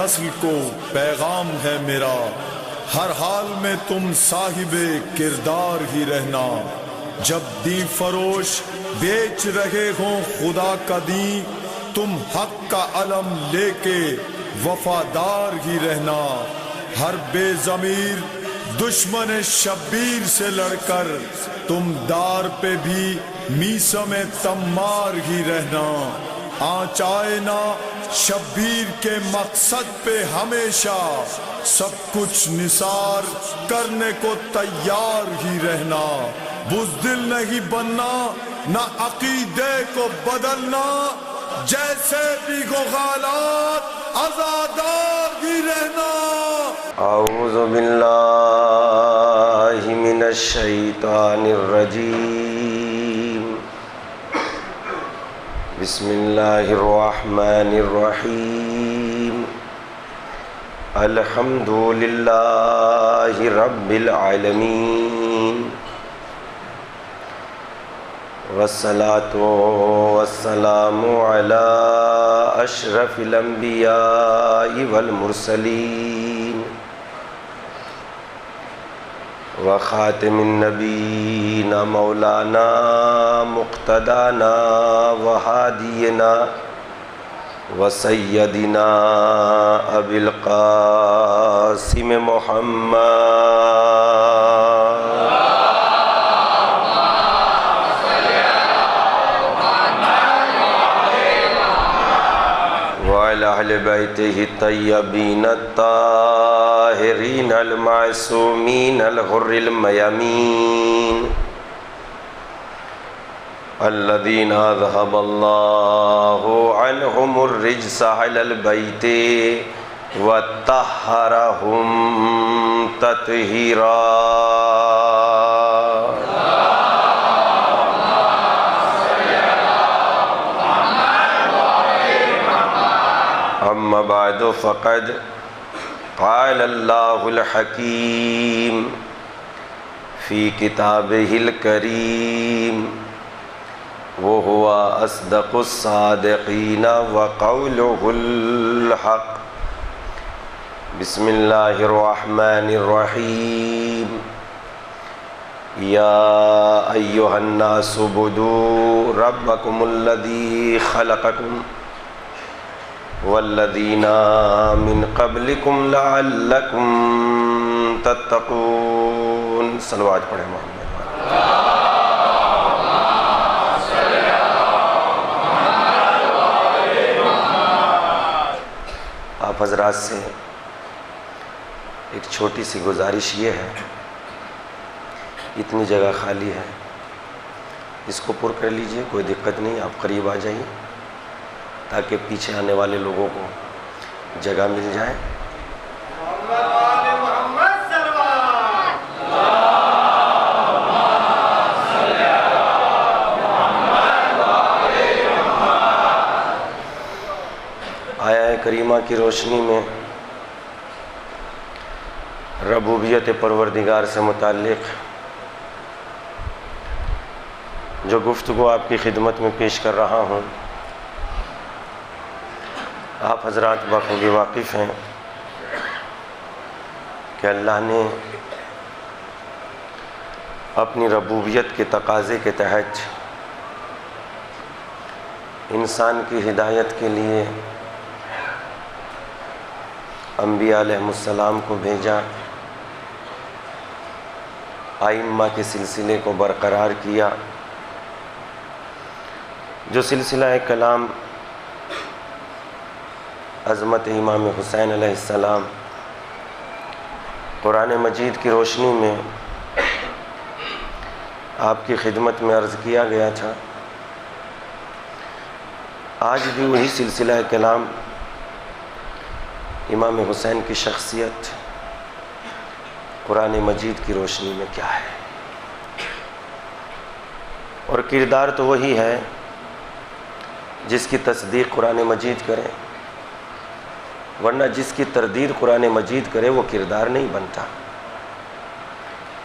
नस्ल को पैगाम है मेरा, हर हाल में तुम साहिबे किरदार ही रहना। जब दी फरोश बेच रहे हो खुदा का दी, तुम हक का अलम लेके वफादार ही रहना। हर बेज़मीर दुश्मन शब्बीर से लड़कर तुम दार पे भी मीसम तम्मार ही रहना। आँच आए ना शब्बीर के मकसद पे हमेशा, सब कुछ निसार करने को तैयार ही रहना। बुज़दिल नहीं बनना, ना अकीदे को बदलना, जैसे भी हो हालात आज़ादार ही रहना। औज़ु बिल्लाहि मिनश शैतानिर रजीम। बिस्मिल्लाहिर रहमानिर रहीम। अल्हम्दुलिल्लाहि रब्बिल आलमीन। वस्सलातु वस्सलामु अला अशरफिल अंबियाइ वल मुरसलीन व खातिमिन नबीना मौलाना मुक़्तदाना व हादियना व सय्यदिना अबिल क़ासिम मुहम्मद अहले बैतिही तय्यबीन ताहिरीन अल मासूमीन अल हुर्रिल मयामीन अल्लज़ीना अज़हबल्लाहु अन्हुमुर रिज्स अहलल बैति व तह्हरहुम तत्हीरा। अम्मा बादु फ़क़द क़ाल अल्लाहुल हकीम फ़ी किताबिहिल करीम व हुवा अस्दक़ुस सादिक़ीन व क़ौलुहुल हक़। बिस्मिल्लाहिर रहमानिर रहीम। या अय्युहन नासु उबुदू रब्बकुमुल्लज़ी ख़लक़कुम वल्लज़ीना मिन क़ब्लिकुम लअल्लकुम तत्तक़ून। सलवात पढ़े मोहम्मद। आप हज़रात से एक छोटी सी गुजारिश ये है, इतनी जगह खाली है, इसको पुर कर लीजिए, कोई दिक्कत नहीं, आप करीब आ जाइए ताकि पीछे आने वाले लोगों को जगह मिल जाए। आया करीमा की रोशनी में रबूबियत परवरदिगार से मुताल्लिक़ जो गुफ्तगू आपकी खिदमत में पेश कर रहा हूँ, आप हज़रात बखूबी वाकिफ़ हैं कि अल्लाह ने अपनी रबूबियत के तकाज़े के तहत इंसान की हिदायत के लिए अंबिया अलैहिमुस्सलाम को भेजा, आइम्मा के सिलसिले को बरकरार किया। जो सिलसिला कलाम अज़मत इमाम हुसैन अलैहिस्सलाम कुरान मजीद की रोशनी में आपकी खिदमत में अर्ज़ किया गया था, आज भी वही सिलसिला कलाम इमाम हुसैन की शख्सियत कुरान मजीद की रोशनी में क्या है। और किरदार तो वही है जिसकी तस्दीक कुरान मजीद करे, वरना जिसकी तरदीद कुरान मजीद करे वो किरदार नहीं बनता।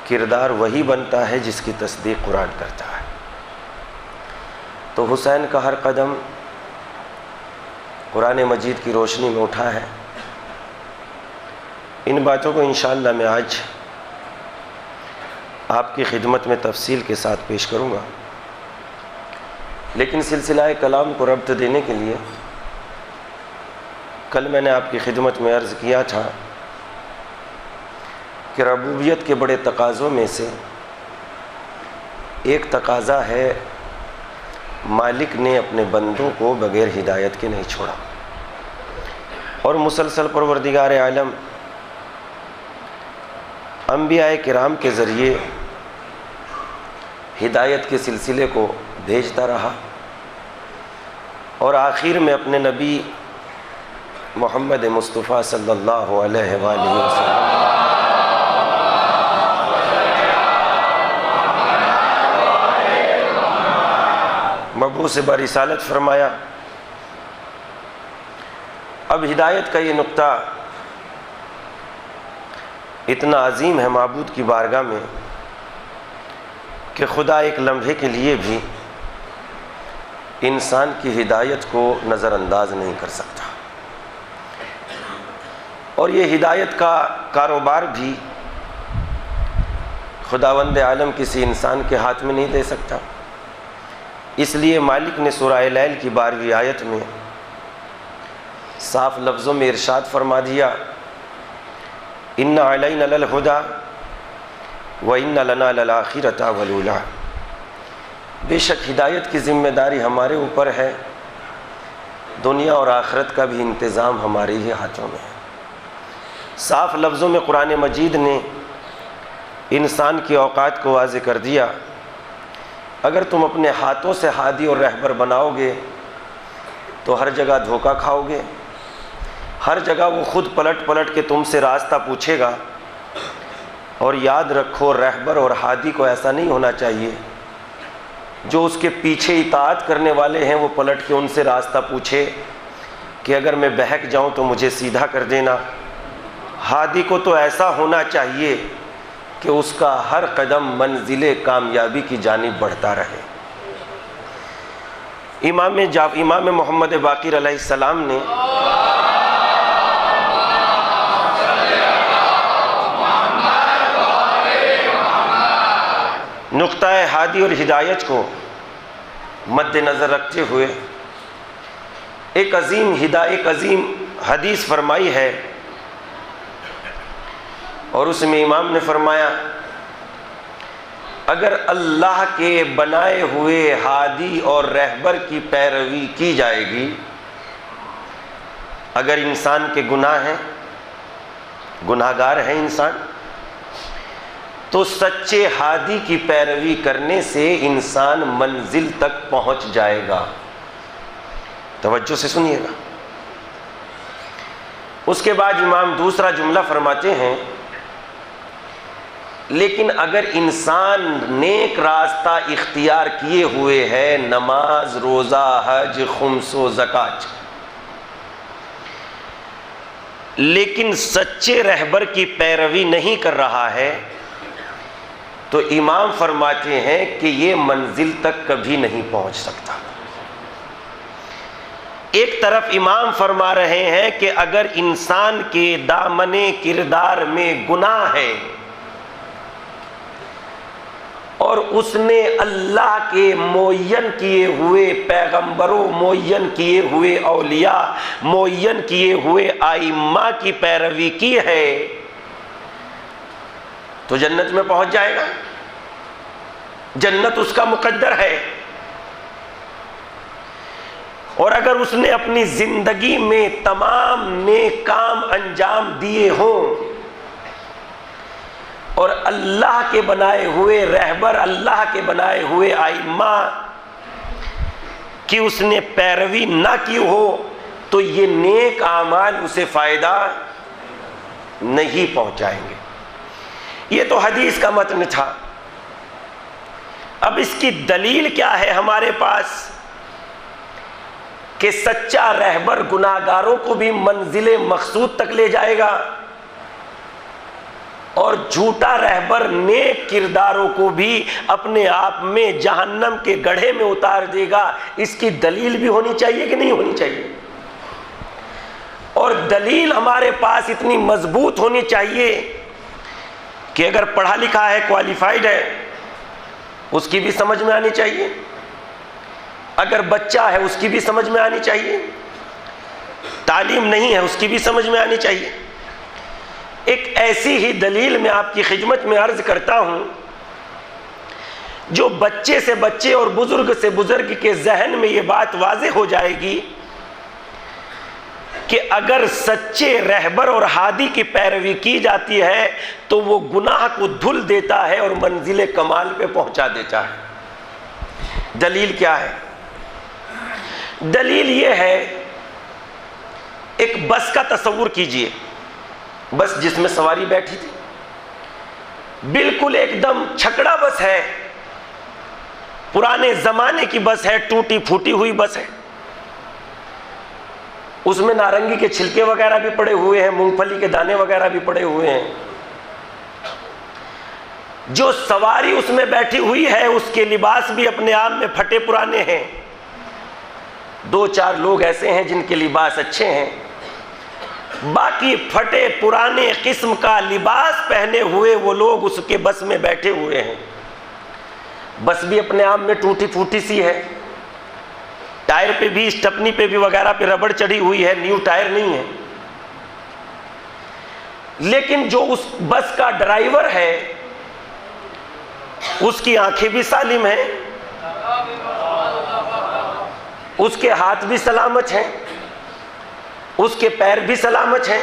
किरदार वही बनता है जिसकी तस्दीक कुरान करता है। तो हुसैन का हर कदम कुरान मजीद की रोशनी में उठा है। इन बातों को इंशाअल्लाह मैं आज आपकी खिदमत में तफसील के साथ पेश करूँगा, लेकिन सिलसिला कलाम को रब्त देने के लिए कल मैंने आपकी खिदमत में अर्ज़ किया था कि रबूबियत के बड़े तकाज़ों में से एक तकाज़ा है, मालिक ने अपने बंदों को बग़ैर हिदायत के नहीं छोड़ा और मुसलसल परवरदिगार आलम अंबियाए किराम के ज़रिए हिदायत के सिलसिले को भेजता रहा और आखिर में अपने नबी मोहम्मद मुस्तफ़ा सल्लल्लाहु अलैहि वसल्लम मबूस बरिसालत फरमाया। अब हिदायत का ये नुक्ता इतना अजीम है माबूद की बारगाह में कि खुदा एक लम्हे के लिए भी इंसान की हिदायत को नज़रअंदाज नहीं कर सकता और ये हिदायत का कारोबार भी खुदावंद आलम किसी इंसान के हाथ में नहीं दे सकता। इसलिए मालिक ने सूरह लैल की 12वीं आयत में साफ लफ्ज़ों में इरशाद फरमा दिया, इन्ना अलैना लल हुदा व इन्ना लना लल आखिरता वल ऊला। बेशक हिदायत की ज़िम्मेदारी हमारे ऊपर है, दुनिया और आखिरत का भी इंतज़ाम हमारे ही हाथों में है। साफ लफ्ज़ों में कुरान मजीद ने इंसान की औकात को वाज़े कर दिया। अगर तुम अपने हाथों से हादी और रहबर बनाओगे तो हर जगह धोखा खाओगे, हर जगह वो खुद पलट पलट के तुमसे रास्ता पूछेगा। और याद रखो, रहबर और हादी को ऐसा नहीं होना चाहिए जो उसके पीछे इताअत करने वाले हैं वो पलट के उनसे रास्ता पूछे कि अगर मैं बहक जाऊं तो मुझे सीधा कर देना। हादी को तो ऐसा होना चाहिए कि उसका हर कदम मंजिले कामयाबी की जानिब बढ़ता रहे। इमाम मोहम्मद बाक़िर अलैहिस्सलाम ने नुक्ता हादी और हिदायत को मद्देनज़र रखते हुए एक अजीम हदीस फरमाई है और उसमें इमाम ने फरमाया, अगर अल्लाह के बनाए हुए हादी और रहबर की पैरवी की जाएगी, अगर इंसान के गुनाह हैं, गुनाहगार है इंसान, तो सच्चे हादी की पैरवी करने से इंसान मंजिल तक पहुंच जाएगा। तवज्जो से सुनिएगा। उसके बाद इमाम दूसरा जुमला फरमाते हैं, लेकिन अगर इंसान नेक रास्ता इख्तियार किए हुए है, नमाज, रोज़ा, हज, खुम्सो, ज़कात, लेकिन सच्चे रहबर की पैरवी नहीं कर रहा है, तो इमाम फरमाते हैं कि ये मंजिल तक कभी नहीं पहुंच सकता। एक तरफ इमाम फरमा रहे हैं कि अगर इंसान के दामने किरदार में गुनाह है और उसने अल्लाह के मुअय्यन किए हुए पैगंबरों, मुअय्यन किए हुए औलिया, मुअय्यन किए हुए आइम्मा की पैरवी की है, तो जन्नत में पहुंच जाएगा। जन्नत उसका मुकद्दर है। और अगर उसने अपनी जिंदगी में तमाम नेक काम अंजाम दिए हों और अल्लाह के बनाए हुए रहबर, अल्लाह के बनाए हुए आइम्मा की उसने पैरवी ना की हो, तो ये नेक आमाल उसे फायदा नहीं पहुंचाएंगे। ये तो हदीस का मतन था। अब इसकी दलील क्या है हमारे पास कि सच्चा रहबर गुनाहगारों को भी मंजिले मकसूद तक ले जाएगा और झूठा रहबर नेक किरदारों को भी अपने आप में जहन्नम के गड्ढे में उतार देगा। इसकी दलील भी होनी चाहिए कि नहीं होनी चाहिए? और दलील हमारे पास इतनी मजबूत होनी चाहिए कि अगर पढ़ा लिखा है, क्वालिफाइड है, उसकी भी समझ में आनी चाहिए, अगर बच्चा है उसकी भी समझ में आनी चाहिए, तालीम नहीं है उसकी भी समझ में आनी चाहिए। एक ऐसी ही दलील मैं आपकी खिदमत में अर्ज करता हूं जो बच्चे से बच्चे और बुजुर्ग से बुजुर्ग के जहन में ये बात वाज़ेह हो जाएगी कि अगर सच्चे रहबर और हादी की पैरवी की जाती है तो वो गुनाह को धुल देता है और मंजिल कमाल पे पहुंचा देता है। दलील क्या है? दलील ये है, एक बस का तस्वुर कीजिए, बस जिसमें सवारी बैठी थी, बिल्कुल एकदम छकड़ा बस है, पुराने जमाने की बस है, टूटी फूटी हुई बस है, उसमें नारंगी के छिलके वगैरह भी पड़े हुए हैं, मूंगफली के दाने वगैरह भी पड़े हुए हैं। जो सवारी उसमें बैठी हुई है उसके लिबास भी अपने आप में फटे पुराने हैं। 2-4 लोग ऐसे हैं जिनके लिबास अच्छे हैं, बाकी फटे पुराने किस्म का लिबास पहने हुए वो लोग उसके बस में बैठे हुए हैं। बस भी अपने आप में टूटी फूटी सी है, टायर पे भी, स्टपनी पे भी वगैरह पे रबड़ चढ़ी हुई है, न्यू टायर नहीं है। लेकिन जो उस बस का ड्राइवर है उसकी आंखें भी सालिम हैं, उसके हाथ भी सलामत हैं, उसके पैर भी सलामत हैं।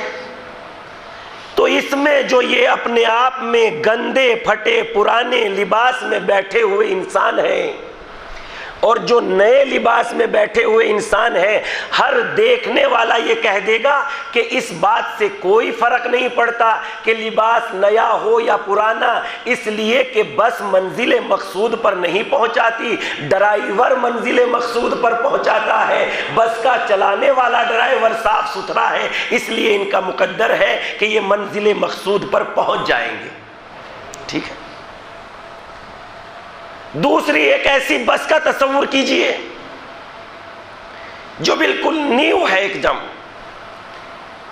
तो इसमें जो ये अपने आप में गंदे फटे पुराने लिबास में बैठे हुए इंसान हैं और जो नए लिबास में बैठे हुए इंसान हैं, हर देखने वाला ये कह देगा कि इस बात से कोई फर्क नहीं पड़ता कि लिबास नया हो या पुराना, इसलिए कि बस मंजिल मकसूद पर नहीं पहुंचाती, ड्राइवर मंजिल मकसूद पर पहुंचाता है। बस का चलाने वाला ड्राइवर साफ सुथरा है, इसलिए इनका मुकद्दर है कि ये मंजिल मकसूद पर पहुंच जाएंगे। ठीक है। दूसरी एक ऐसी बस का तस्वुर कीजिए जो बिल्कुल न्यू है, एकदम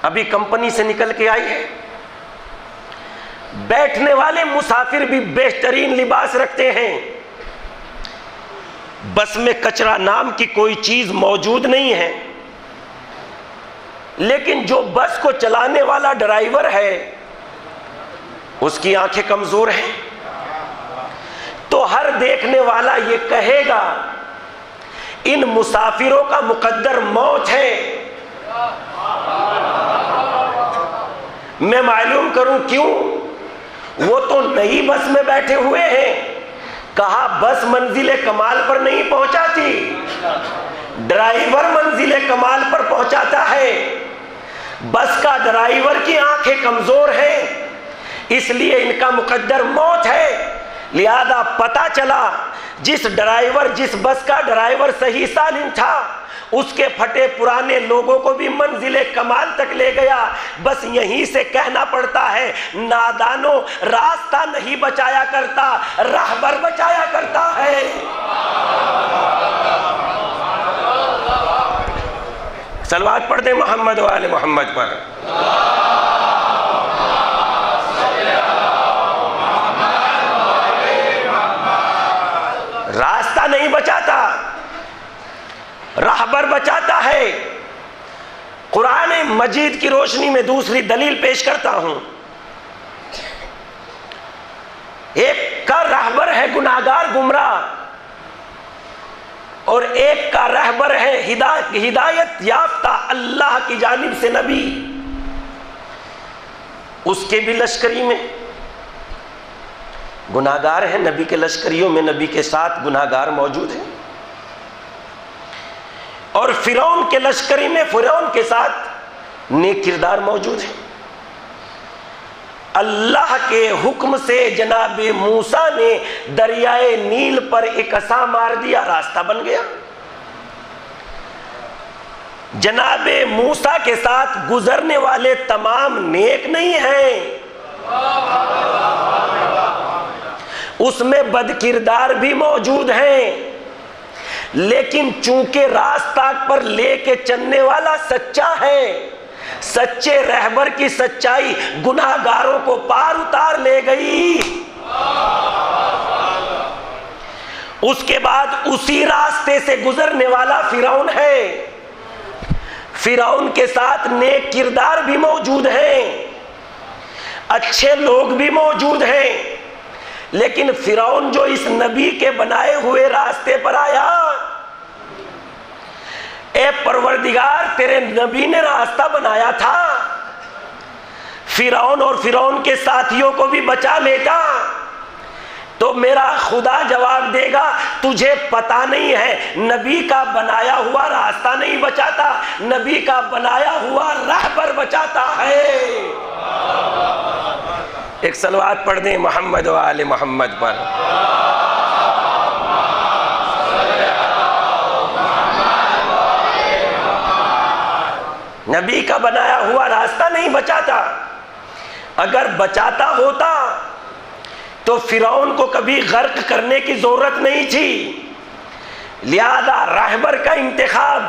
अभी कंपनी से निकल के आई है। बैठने वाले मुसाफिर भी बेहतरीन लिबास रखते हैं, बस में कचरा नाम की कोई चीज मौजूद नहीं है। लेकिन जो बस को चलाने वाला ड्राइवर है उसकी आंखें कमजोर हैं, तो हर देखने वाला ये कहेगा इन मुसाफिरों का मुकद्दर मौत है। मैं मालूम करूं क्यों? वो तो नई बस में बैठे हुए हैं, कहा बस मंजिले कमाल पर नहीं पहुंचाती, ड्राइवर मंजिले कमाल पर पहुंचाता है। बस का ड्राइवर की आंखें कमजोर हैं, इसलिए इनका मुकद्दर मौत है। लिहाजा पता चला जिस बस का ड्राइवर सही सालिम था उसके फटे पुराने लोगों को भी मंजिले कमाल तक ले गया। बस यहीं से कहना पड़ता है, नादानो रास्ता नहीं बचाया करता, राहबर बचाया करता है। सलवात पढ़ दे मोहम्मद व आले मोहम्मद पर। रास्ता नहीं बचाता, राहबर बचाता है। कुरान मजीद की रोशनी में दूसरी दलील पेश करता हूं। एक का राहबर है गुनाहगार गुमराह और एक का रहबर है हिदायत याफ्ता अल्लाह की जानिब से नबी। उसके भी लश्करी में गुनाहगार है, नबी के लश्करियों में नबी के साथ गुनाहगार मौजूद है, और फिरौन के लश्करी में फिरौन के साथ नेक किरदार मौजूद है। अल्लाह के हुक्म से जनाबे मूसा ने दरियाए नील पर एक असा मार दिया, रास्ता बन गया। जनाबे मूसा के साथ गुजरने वाले तमाम नेक नहीं हैं, उसमें बदकिरदार भी मौजूद हैं। लेकिन चूंकि रास्ता पर लेके चलने वाला सच्चा है, सच्चे रहबर की सच्चाई गुनाहगारों को पार उतार ले गई। उसके बाद उसी रास्ते से गुजरने वाला फिरौन है। फिरौन के साथ नेक किरदार भी मौजूद हैं, अच्छे लोग भी मौजूद हैं, लेकिन फिरौन जो इस नबी के बनाए हुए रास्ते पर आया, ए परवरदिगार तेरे नबी ने रास्ता बनाया था, फिरौन और फिरौन के साथियों को भी बचा लेता, तो मेरा खुदा जवाब देगा तुझे पता नहीं है नबी का बनाया हुआ रास्ता नहीं बचाता, नबी का बनाया हुआ रहबर बचाता है। एक सलवात पढ़ दें मोहम्मद व आले मोहम्मद पर। नबी का बनाया हुआ रास्ता नहीं बचाता, अगर बचाता होता तो फिरौन को कभी गर्क करने की जरूरत नहीं थी। लिहाजा रहबर का इंतखाब,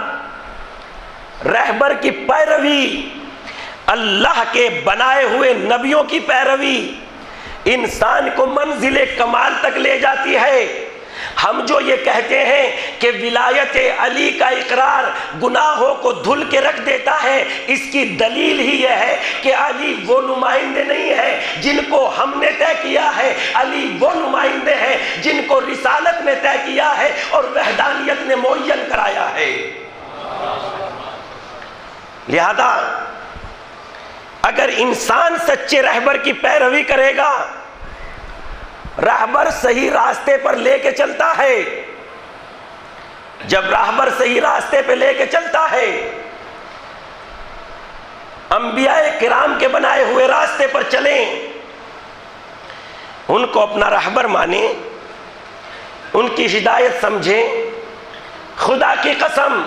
रहबर की पैरवी, अल्लाह के बनाए हुए नबियों की पैरवी इंसान को मंजिले कमाल तक ले जाती है। हम जो ये कहते हैं कि विलायत अली का इकरार गुनाहों को धुल के रख देता है, इसकी दलील ही यह है कि अली वो नुमाइंदे नहीं है जिनको हमने तय किया है, अली वो नुमाइंदे हैं जिनको रिसालत ने तय किया है और वहदानियत ने मुअय्यन कराया है। लिहाजा अगर इंसान सच्चे रहबर की पैरवी करेगा, रहबर सही रास्ते पर लेके चलता है, जब रहबर सही रास्ते पे लेके चलता है, अंबियाए किराम के बनाए हुए रास्ते पर चलें, उनको अपना रहबर माने, उनकी हिदायत समझें। खुदा की कसम,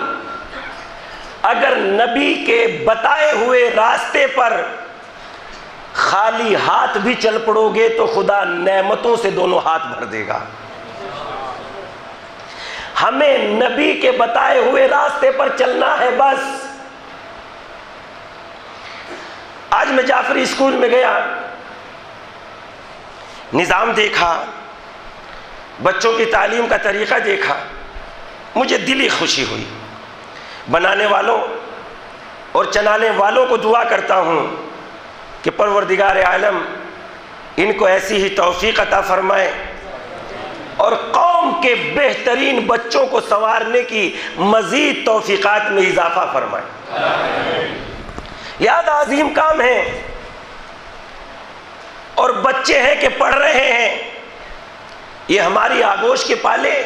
अगर नबी के बताए हुए रास्ते पर खाली हाथ भी चल पड़ोगे तो खुदा नेमतों से दोनों हाथ भर देगा। हमें नबी के बताए हुए रास्ते पर चलना है बस। आज मैं जाफरी स्कूल में गया, निज़ाम देखा, बच्चों की तालीम का तरीका देखा, मुझे दिली खुशी हुई। बनाने वालों और चलाने वालों को दुआ करता हूं कि परवरदिगार आलम इनको ऐसी ही तौफीक अता फरमाए और कौम के बेहतरीन बच्चों को संवारने की मजीद तौफीकात में इजाफा फरमाए। याद अजीम काम है और बच्चे हैं कि पढ़ रहे हैं, ये हमारी आगोश के पाले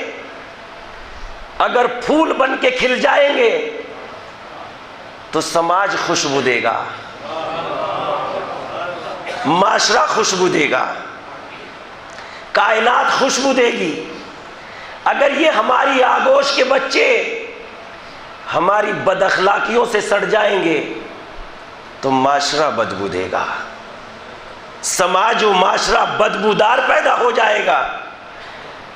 अगर फूल बन के खिल जाएंगे तो समाज खुशबू देगा, माशरा खुशबू देगा, कायनात खुशबू देगी। अगर ये हमारी आगोश के बच्चे हमारी बदअखलाकियों से सड़ जाएंगे तो माशरा बदबू देगा, समाज और माशरा बदबूदार पैदा हो जाएगा।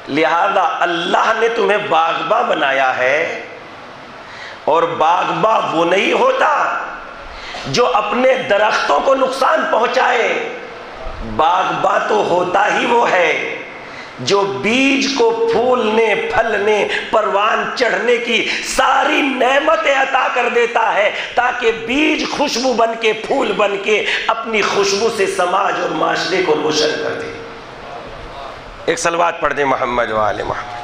लिहाजा अल्लाह ने तुम्हें बागबा बनाया है और बागबा वो नहीं होता जो अपने दरख्तों को नुकसान पहुंचाए, बागबा तो होता ही वो है जो बीज को फूलने फलने परवान चढ़ने की सारी नेमतें अता कर देता है ताकि बीज खुशबू बन के फूल बन के अपनी खुशबू से समाज और माशरे को रोशन कर दे। एक सलवात पढ़ दे मोहम्मद व आले मोहम्मद।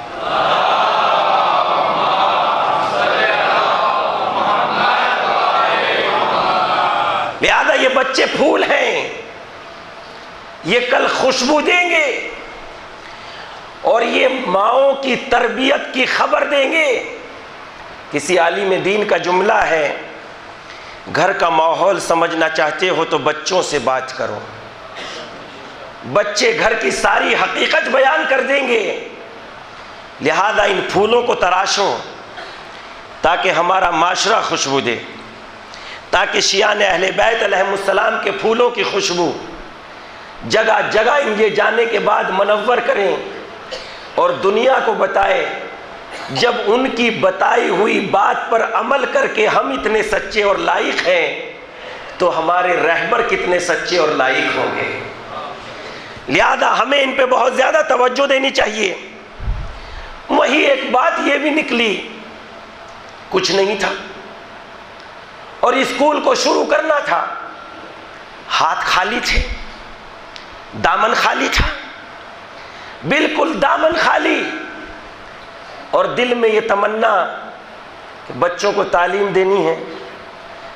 लिहाजा ये बच्चे फूल हैं, ये कल खुशबू देंगे और ये माओं की तरबियत की खबर देंगे। किसी आलिम दीन का जुमला है, घर का माहौल समझना चाहते हो तो बच्चों से बात करो, बच्चे घर की सारी हकीकत बयान कर देंगे। लिहाजा इन फूलों को तराशो ताकि हमारा माशरा खुशबू दे, ताकि शियान अहले बैत अलैहिमुस्सलाम के फूलों की खुशबू जगह जगह इनके जाने के बाद मनव्वर करें और दुनिया को बताए। जब उनकी बताई हुई बात पर अमल करके हम इतने सच्चे और लायक हैं तो हमारे रहबर कितने सच्चे और लायक होंगे। लिहाजा हमें इन पे बहुत ज्यादा तवज्जो देनी चाहिए। वही एक बात ये भी निकली, कुछ नहीं था और स्कूल को शुरू करना था, हाथ खाली थे, दामन खाली था, बिल्कुल दामन खाली, और दिल में ये तमन्ना कि बच्चों को तालीम देनी है।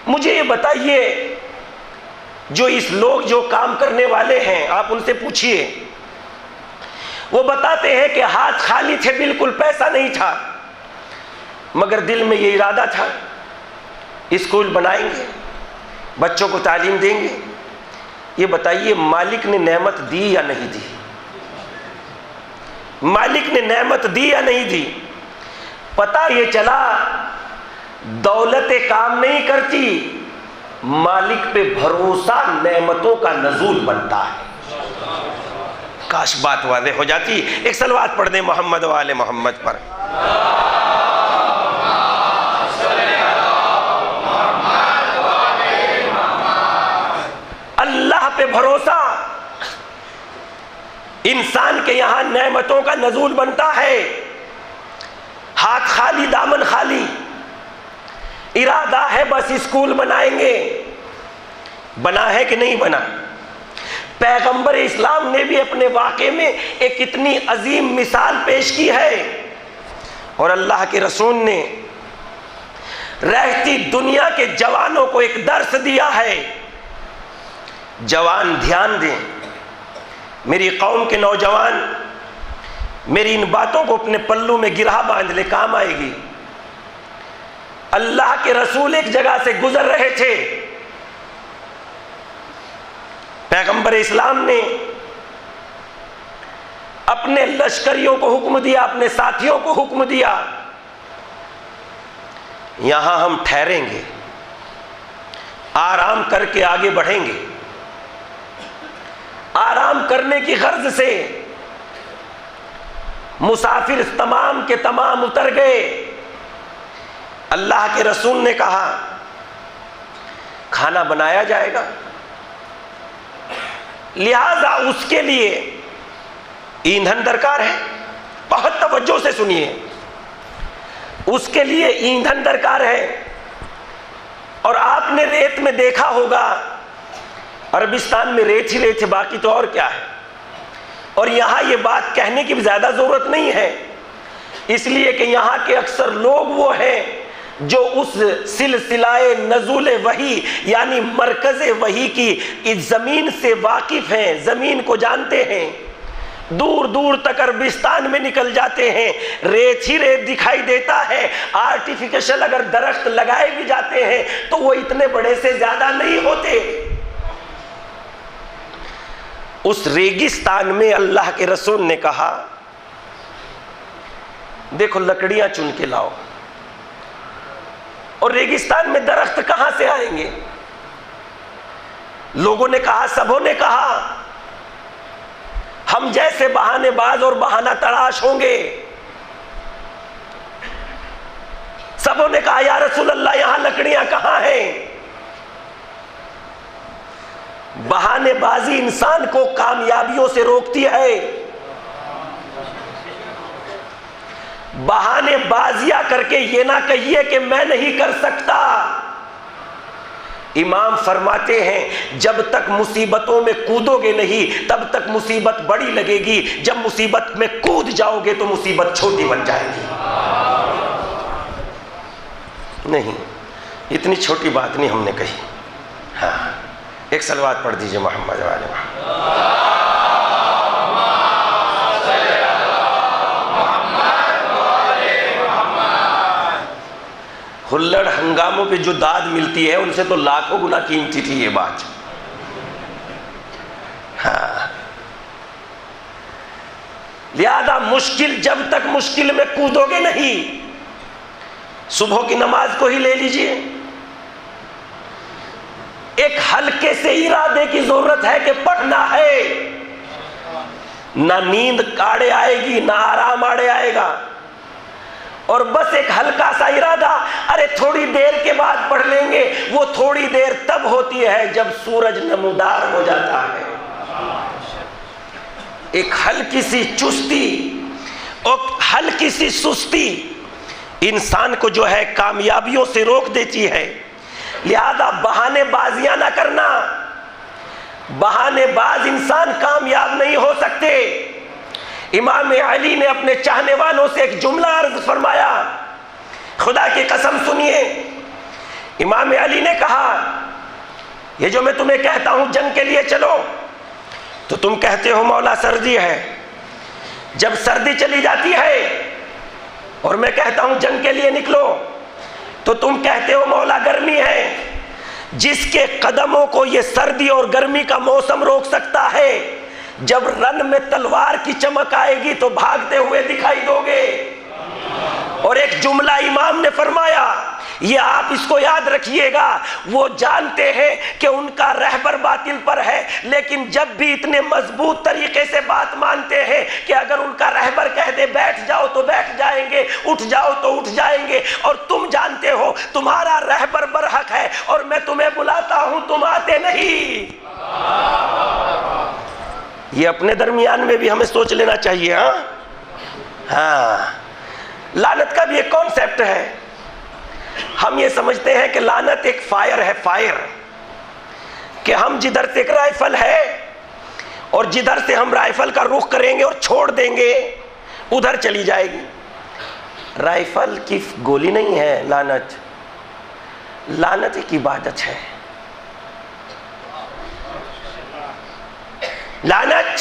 मुझे ये बताइए, जो इस लोग जो काम करने वाले हैं, आप उनसे पूछिए, वो बताते हैं कि हाथ खाली थे, बिल्कुल पैसा नहीं था, मगर दिल में ये इरादा था स्कूल बनाएंगे, बच्चों को तालीम देंगे। ये बताइए, मालिक ने नेमत दी या नहीं दी? मालिक ने नेमत दी या नहीं दी? पता ये चला दौलत काम नहीं करती, मालिक पे भरोसा नेमतों का नजूल बनता है। काश बात वाज़ेह हो जाती। एक सलवात पढ़ दें मोहम्मद वाले मोहम्मद पर। अल्लाह पे भरोसा इंसान के यहां नेमतों का नजूल बनता है। हाथ खाली दामन खाली, इरादा है बस स्कूल बनाएंगे। बना है कि नहीं बना? पैगंबर इस्लाम ने भी अपने वाक़े में एक इतनी अजीम मिसाल पेश की है और अल्लाह के रसूल ने रहती दुनिया के जवानों को एक दर्स दिया है। जवान ध्यान दें, मेरी कौम के नौजवान, मेरी इन बातों को अपने पल्लू में गिरहा बांध ले, काम आएगी। अल्लाह के रसूल एक जगह से गुजर रहे थे, पैगंबर इस्लाम ने अपने लश्करियों को हुक्म दिया, अपने साथियों को हुक्म दिया, यहां हम ठहरेंगे, आराम करके आगे बढ़ेंगे। आराम करने की गर्ज से मुसाफिर तमाम के तमाम उतर गए। अल्लाह के रसूल ने कहा, खाना बनाया जाएगा, लिहाजा उसके लिए ईंधन दरकार है। बहुत तवज्जो से सुनिए, उसके लिए ईंधन दरकार है। और आपने रेत में देखा होगा, अरबिस्तान में रेत ही रेत है, बाकी तो और क्या है। और यहाँ ये बात कहने की ज़्यादा ज़रूरत नहीं है, इसलिए कि यहाँ के अक्सर लोग वो हैं जो उस सिलसिलाए नज़ूल वही यानी मरकज़ वही की इस ज़मीन से वाकिफ़ हैं, ज़मीन को जानते हैं। दूर दूर तक अरबिस्तान में निकल जाते हैं, रेत ही रेत दिखाई देता है। आर्टिफिशियल अगर दरख्त लगाए भी जाते हैं तो वो इतने बड़े से ज़्यादा नहीं होते। उस रेगिस्तान में अल्लाह के रसूल ने कहा, देखो लकड़ियां चुन के लाओ। और रेगिस्तान में दरख्त कहां से आएंगे? लोगों ने कहा, सबों ने कहा, हम जैसे बहानेबाज और बहाना तलाश होंगे। सबों ने कहा, या रसूल अल्लाह यहां लकड़ियां कहां हैं? बहानेबाजी इंसान को कामयाबियों से रोकती है। बहानेबाजियां करके ये ना कहिए कि मैं नहीं कर सकता। इमाम फरमाते हैं, जब तक मुसीबतों में कूदोगे नहीं तब तक मुसीबत बड़ी लगेगी, जब मुसीबत में कूद जाओगे तो मुसीबत छोटी बन जाएगी। नहीं, इतनी छोटी बात नहीं हमने कही। हाँ, एक सलवात पढ़ दीजिए मोहम्मद वाले मोहम्मद। हुल्लड़ हंगामों पे जो दाद मिलती है उनसे तो लाखों गुना कीमती थी ये बात। हाँ, लिहाजा मुश्किल, जब तक मुश्किल में कूदोगे नहीं, सुबह की नमाज को ही ले लीजिए, एक हल्के से इरादे की जरूरत है कि पढ़ना है। ना नींद आड़े आएगी, ना आराम आड़े आएगा। और बस एक हल्का सा इरादा, अरे थोड़ी देर के बाद पढ़ लेंगे, वो थोड़ी देर तब होती है जब सूरज नमूदार हो जाता है। एक हल्की सी चुस्ती और हल्की सी सुस्ती इंसान को जो है कामयाबियों से रोक देती है। लिहाजा बहानेबाजियां ना करना, बहानेबाज इंसान कामयाब नहीं हो सकते। इमाम अली ने अपने चाहने वालों से एक जुमला अर्ज फरमाया, खुदा की कसम सुनिए। इमाम अली ने कहा, ये जो मैं तुम्हें कहता हूं जंग के लिए चलो, तो तुम कहते हो मौला सर्दी है। जब सर्दी चली जाती है और मैं कहता हूं जंग के लिए निकलो, तो तुम कहते हो मौला गर्मी है। जिसके कदमों को ये सर्दी और गर्मी का मौसम रोक सकता है, जब रन में तलवार की चमक आएगी तो भागते हुए दिखाई दोगे। और एक जुमला इमाम ने फरमाया, ये आप इसको याद रखिएगा, वो जानते हैं कि उनका रहबर बातिल पर है, लेकिन जब भी इतने मजबूत तरीके से बात मानते हैं कि अगर उनका रहबर कह दे बैठ जाओ तो बैठ जाएंगे, उठ जाओ तो उठ जाएंगे। और तुम जानते हो तुम्हारा रहबर बरहक है और मैं तुम्हें बुलाता हूं, तुम आते नहीं। ये अपने दरमियान में भी हमें सोच लेना चाहिए। हाँ, लानत का भी एक कॉन्सेप्ट है। हम ये समझते हैं कि लानत एक फायर है, फायर, कि हम जिधर से एक राइफल है और जिधर से हम राइफल का रुख करेंगे और छोड़ देंगे उधर चली जाएगी। राइफल की गोली नहीं है लानत, लानत एक इबादत है। लानत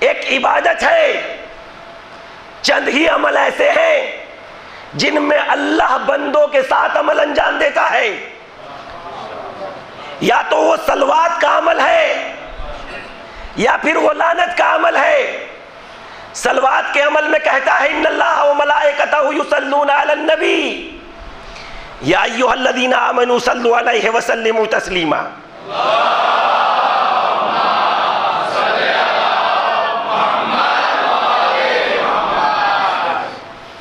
एक इबादत है। चंद ही अमल ऐसे हैं जिनमें अल्लाह बंदों के साथ अमल अंजाम देता है। या तो वो सलवात का अमल है या फिर वो लानत का अमल है। सलवात के अमल में कहता है इन्नल्लाह व मलाइकतहु युसल्लूना अलन नबी या अय्युहल्लज़ीना आमनू सल्लु अलैहि व सल्लिमू तस्लीमा।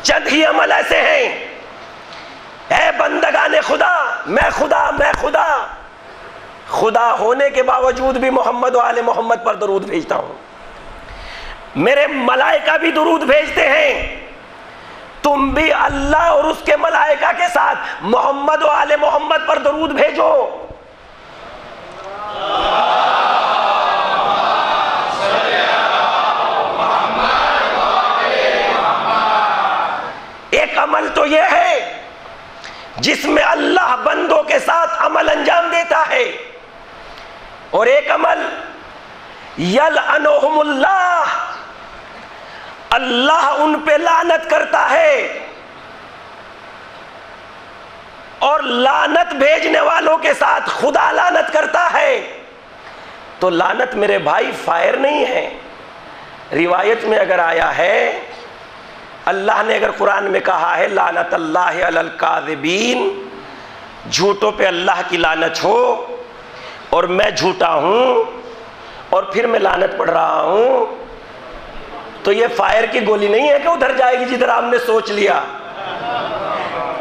चंद ही अमल ऐसे हैं, ऐ बंदगाने खुदा, मैं खुदा, मैं खुदा, खुदा होने के बावजूद भी मोहम्मद व आले मोहम्मद पर दरूद भेजता हूं। मेरे मलाइका भी दरूद भेजते हैं। तुम भी अल्लाह और उसके मलाइका के साथ मोहम्मद व आले मोहम्मद पर दरूद भेजो। एक अमल तो यह है जिसमें अल्लाह बंदों के साथ अमल अंजाम देता है, और एक अमल यलअनुहुमुल्लाह, अल्लाह उन पे लानत करता है। और लानत भेजने वालों के साथ खुदा लानत करता है। तो लानत मेरे भाई फायर नहीं है। रिवायत में अगर आया है, अल्लाह ने अगर कुरान में कहा है लानत अल्लाह अलल काज़िबीन, झूठों पे अल्लाह की लानत हो, और मैं झूठा हूं और फिर मैं लानत पढ़ रहा हूं, तो ये फायर की गोली नहीं है कि उधर जाएगी जिधर आपने सोच लिया।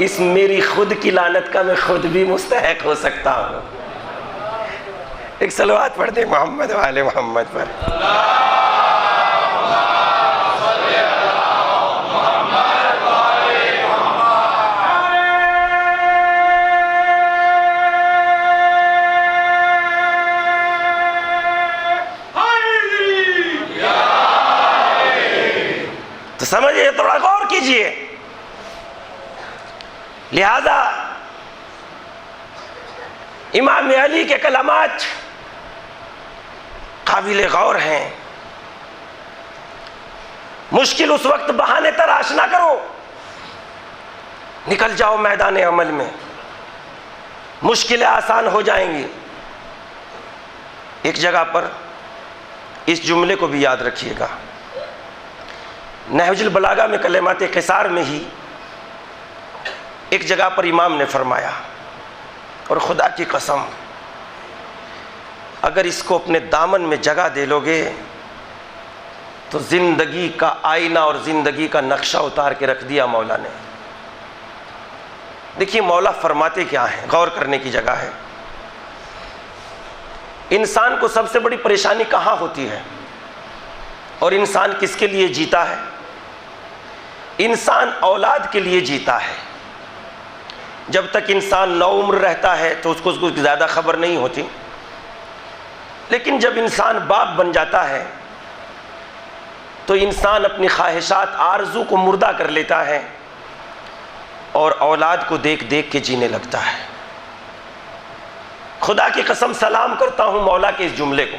इस मेरी खुद की लानत का मैं खुद भी मुस्तहक हो सकता हूं। एक सलवात पढ़ दे मोहम्मद वाले मोहम्मद पर। तो समझिए, थोड़ा गौर कीजिए। लिहाजा इमाम अली के कलमात काबिल गौर हैं। मुश्किल उस वक्त बहाने तराश ना करो, निकल जाओ मैदान अमल में, मुश्किलें आसान हो जाएंगी। एक जगह पर इस जुमले को भी याद रखिएगा। नहजुल बलागा में कलेमात क़िसार में ही एक जगह पर इमाम ने फरमाया, और खुदा की कसम अगर इसको अपने दामन में जगह दे लोगे तो जिंदगी का आईना और जिंदगी का नक्शा उतार के रख दिया मौला ने। देखिए मौला फरमाते क्या है, गौर करने की जगह है। इंसान को सबसे बड़ी परेशानी कहाँ होती है और इंसान किसके लिए जीता है? इंसान औलाद के लिए जीता है। जब तक इंसान नौउम्र रहता है तो उसको कुछ ज़्यादा खबर नहीं होती, लेकिन जब इंसान बाप बन जाता है तो इंसान अपनी ख्वाहिशात आरज़ू को मुर्दा कर लेता है और औलाद को देख देख के जीने लगता है। खुदा की कसम सलाम करता हूं मौला के इस जुमले को।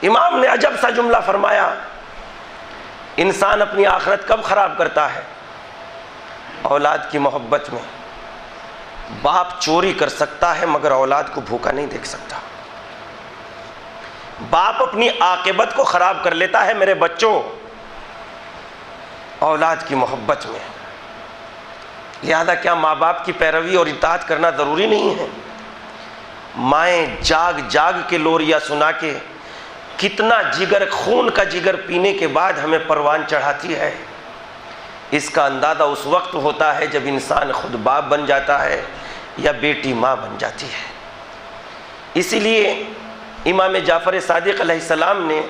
इमाम ने अजब सा जुमला फरमाया, इंसान अपनी आखिरत कब खराब करता है? औलाद की मोहब्बत में। बाप चोरी कर सकता है मगर औलाद को भूखा नहीं देख सकता। बाप अपनी आकिबत को खराब कर लेता है मेरे बच्चों औलाद की मोहब्बत में। लिहाजा क्या माँ बाप की पैरवी और इताअत करना ज़रूरी नहीं है? माएँ जाग जाग के लोरिया सुना के कितना जिगर, खून का जिगर पीने के बाद हमें परवान चढ़ाती है। इसका अंदाज़ा उस वक्त होता है जब इंसान खुद बाप बन जाता है या बेटी माँ बन जाती है। इसीलिए इमाम जाफ़र सादिक़ अलैहिस्सलाम ने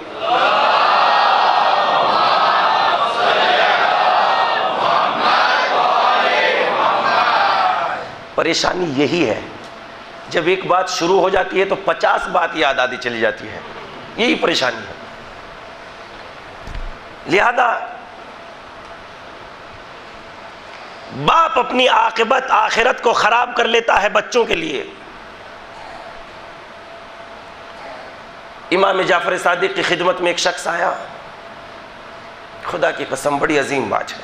परेशानी यही है, जब एक बात शुरू हो जाती है तो 50 बात याद आती चली जाती है, यही परेशानी है। लिहाजा बाप अपनी आकिबत आखिरत को खराब कर लेता है बच्चों के लिए। इमाम जाफ़र सादिक़ की खिदमत में एक शख्स आया, खुदा की कसम बड़ी अजीम बात है।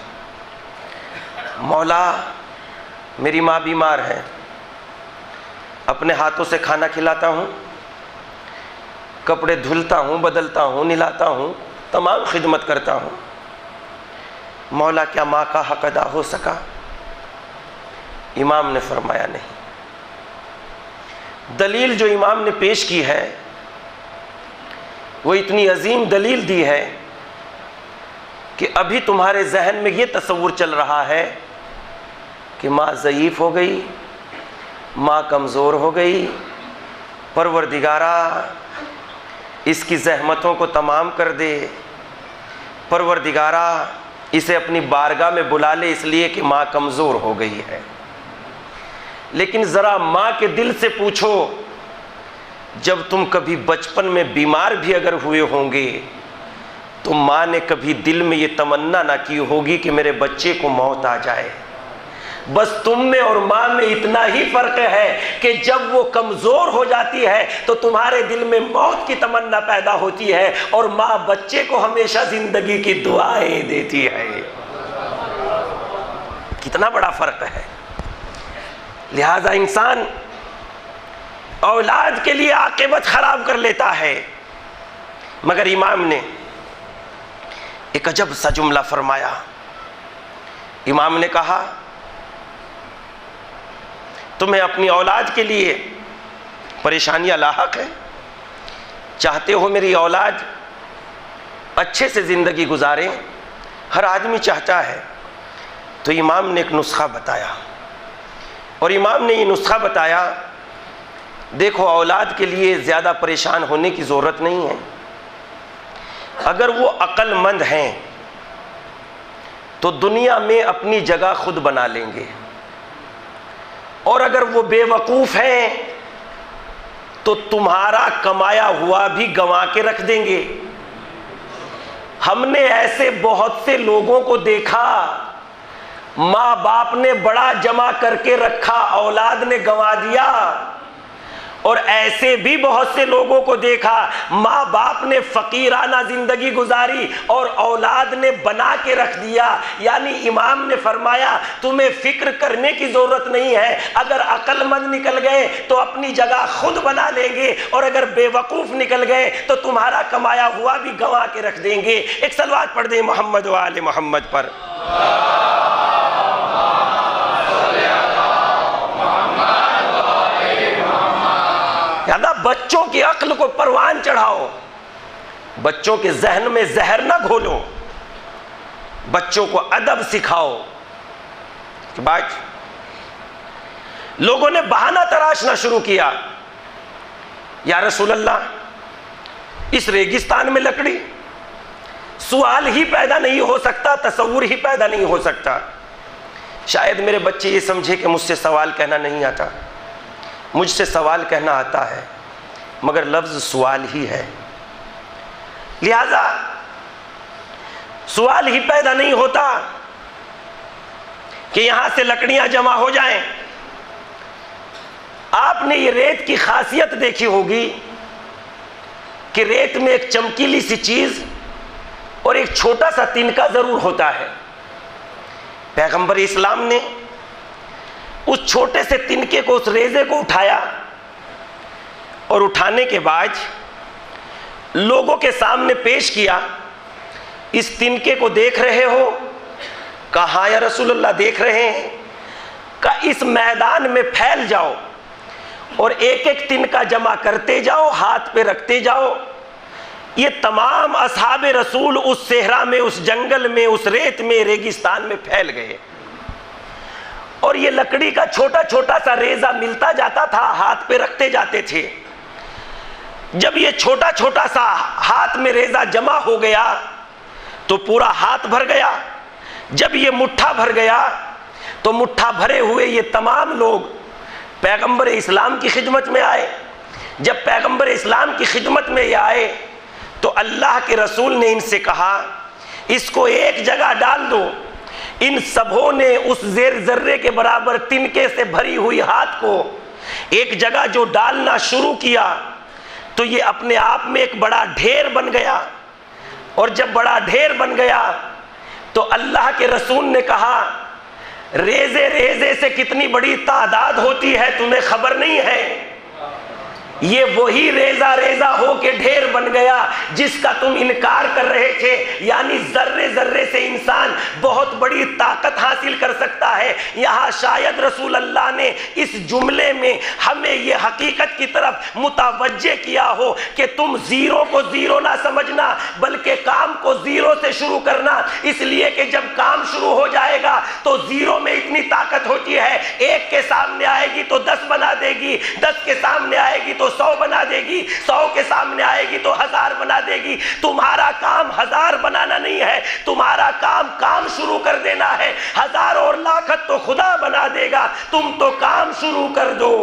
मौला मेरी माँ बीमार है, अपने हाथों से खाना खिलाता हूँ, कपड़े धुलता हूँ, बदलता हूँ, निलाता हूँ, तमाम खिदमत करता हूँ। मौला क्या माँ का हक अदा हो सका? इमाम ने फरमाया नहीं। दलील जो इमाम ने पेश की है वो इतनी अजीम दलील दी है कि अभी तुम्हारे जहन में ये तसव्वुर चल रहा है कि माँ ज़ईफ़ हो गई, माँ कमज़ोर हो गई, परवरदिगारा इसकी ज़हमतों को तमाम कर दे, परवरदिगारा इसे अपनी बारगाह में बुला ले इसलिए कि माँ कमज़ोर हो गई है। लेकिन ज़रा माँ के दिल से पूछो, जब तुम कभी बचपन में बीमार भी अगर हुए होंगे तो माँ ने कभी दिल में ये तमन्ना ना की होगी कि मेरे बच्चे को मौत आ जाए। बस तुम में और माँ में इतना ही फ़र्क है कि जब वो कमज़ोर हो जाती है तो तुम्हारे दिल में मौत की तमन्ना पैदा होती है और माँ बच्चे को हमेशा ज़िंदगी की दुआएं देती है। कितना बड़ा फ़र्क है। लिहाजा इंसान औलाद के लिए आकिबत खराब कर लेता है। मगर इमाम ने एक अजब सा जुमला फरमाया। इमाम ने कहा, तुम्हें अपनी औलाद के लिए परेशानियां लाहक है, चाहते हो मेरी औलाद अच्छे से ज़िंदगी गुजारें, हर आदमी चाहता है। तो इमाम ने एक नुस्खा बताया और इमाम ने ये नुस्खा बताया, देखो औलाद के लिए ज़्यादा परेशान होने की ज़रूरत नहीं है। अगर वो अक्लमंद हैं तो दुनिया में अपनी जगह खुद बना लेंगे, और अगर वो बेवकूफ़ हैं तो तुम्हारा कमाया हुआ भी गंवा के रख देंगे। हमने ऐसे बहुत से लोगों को देखा, माँ बाप ने बड़ा जमा करके रखा, औलाद ने गंवा दिया। और ऐसे भी बहुत से लोगों को देखा, माँ बाप ने फ़कीराना ज़िंदगी गुजारी और औलाद ने बना के रख दिया। यानी इमाम ने फरमाया तुम्हें फ़िक्र करने की ज़रूरत नहीं है। अगर अक्लमंद निकल गए तो अपनी जगह खुद बना लेंगे, और अगर बेवकूफ़ निकल गए तो तुम्हारा कमाया हुआ भी गंवा के रख देंगे। एक सलवात पढ़ दे मोहम्मद व आले मोहम्मद पर। यादा बच्चों की अक्ल को परवान चढ़ाओ। बच्चों के जहन में जहर ना घोलो, बच्चों को अदब सिखाओ। कि बात लोगों ने बहाना तराशना शुरू किया, या रसूल अल्लाह, इस रेगिस्तान में लकड़ी, सवाल ही पैदा नहीं हो सकता, तसव्वुर ही पैदा नहीं हो सकता। शायद मेरे बच्चे ये समझे कि मुझसे सवाल कहना नहीं आता। मुझसे सवाल कहना आता है, मगर लफ्ज सवाल ही है, लिहाजा सवाल ही पैदा नहीं होता कि यहां से लकड़ियां जमा हो जाएं। आपने ये रेत की खासियत देखी होगी कि रेत में एक चमकीली सी चीज और एक छोटा सा तिनका जरूर होता है। पैगंबर इस्लाम ने उस छोटे से तिनके को, उस रेजे को उठाया और उठाने के बाद लोगों के सामने पेश किया। इस तिनके को देख रहे हो? कहा या रसूलुल्लाह देख रहे हैं। का इस मैदान में फैल जाओ और एक एक तिनका जमा करते जाओ, हाथ पे रखते जाओ। ये तमाम असहाबे रसूल उस सेहरा में, उस जंगल में, उस रेत में, रेगिस्तान में फैल गए और ये लकड़ी का छोटा छोटा सा रेजा मिलता जाता था, हाथ पे रखते जाते थे। जब ये छोटा छोटा सा हाथ में रेजा जमा हो गया तो पूरा हाथ भर गया। जब ये मुट्ठा भर गया तो मुट्ठा भरे हुए ये तमाम लोग पैगंबर इस्लाम की खिदमत में आए। जब पैगंबर इस्लाम की खिदमत में ये आए तो अल्लाह के रसूल ने इनसे कहा, इसको एक जगह डाल दो। इन सबों ने उस जेर जर्रे के बराबर तिनके से भरी हुई हाथ को एक जगह जो डालना शुरू किया तो ये अपने आप में एक बड़ा ढेर बन गया। और जब बड़ा ढेर बन गया तो अल्लाह के रसूल ने कहा, रेजे रेजे से कितनी बड़ी तादाद होती है तुम्हें खबर नहीं है? ये वही रेजा रेजा हो के ढेर बन गया जिसका तुम इनकार कर रहे थे। यानी जर्रे जर्रे से इंसान बहुत बड़ी ताकत हासिल कर सकता है। यहाँ शायद रसूल अल्लाह ने इस जुमले में हमें ये हकीकत की तरफ मुतवज्जे किया हो कि तुम जीरो को जीरो ना समझना, बल्कि काम को जीरो से शुरू करना। इसलिए कि जब काम शुरू हो जाएगा तो जीरो में इतनी ताकत होती है, एक के सामने आएगी तो 10 बना देगी, 10 के सामने आएगी तो 100 बना देगी, 100 के सामने आएगी तो 1000 बना देगी। तुम्हारा काम 1000 बनाना नहीं है, तुम्हारा काम शुरू कर देना है। 1000 और लाखत तो खुदा बना देगा, तुम तो काम शुरू कर दो।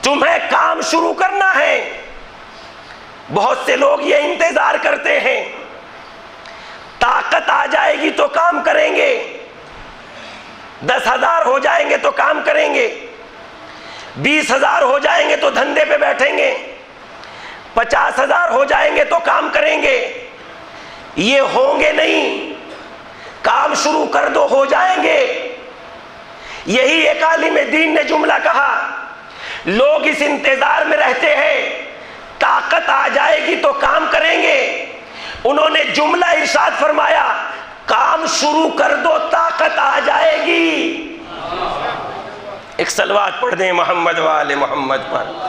तुम्हें काम शुरू करना है। बहुत से लोग ये इंतजार करते हैं, ताकत आ जाएगी तो काम करेंगे, 10,000 हो जाएंगे तो काम करेंगे, 20,000 हो जाएंगे तो धंधे पे बैठेंगे, 50,000 हो जाएंगे तो काम करेंगे। ये होंगे नहीं, काम शुरू कर दो हो जाएंगे। यही एक आलिम दीन ने जुमला कहा, लोग इस इंतजार में रहते हैं ताकत आ जाएगी तो काम करेंगे। उन्होंने जुमला इरशाद फरमाया, काम शुरू कर दो ताकत आ जाएगी। एक सलवात पढ़ दें मोहम्मद वाले मोहम्मद पर।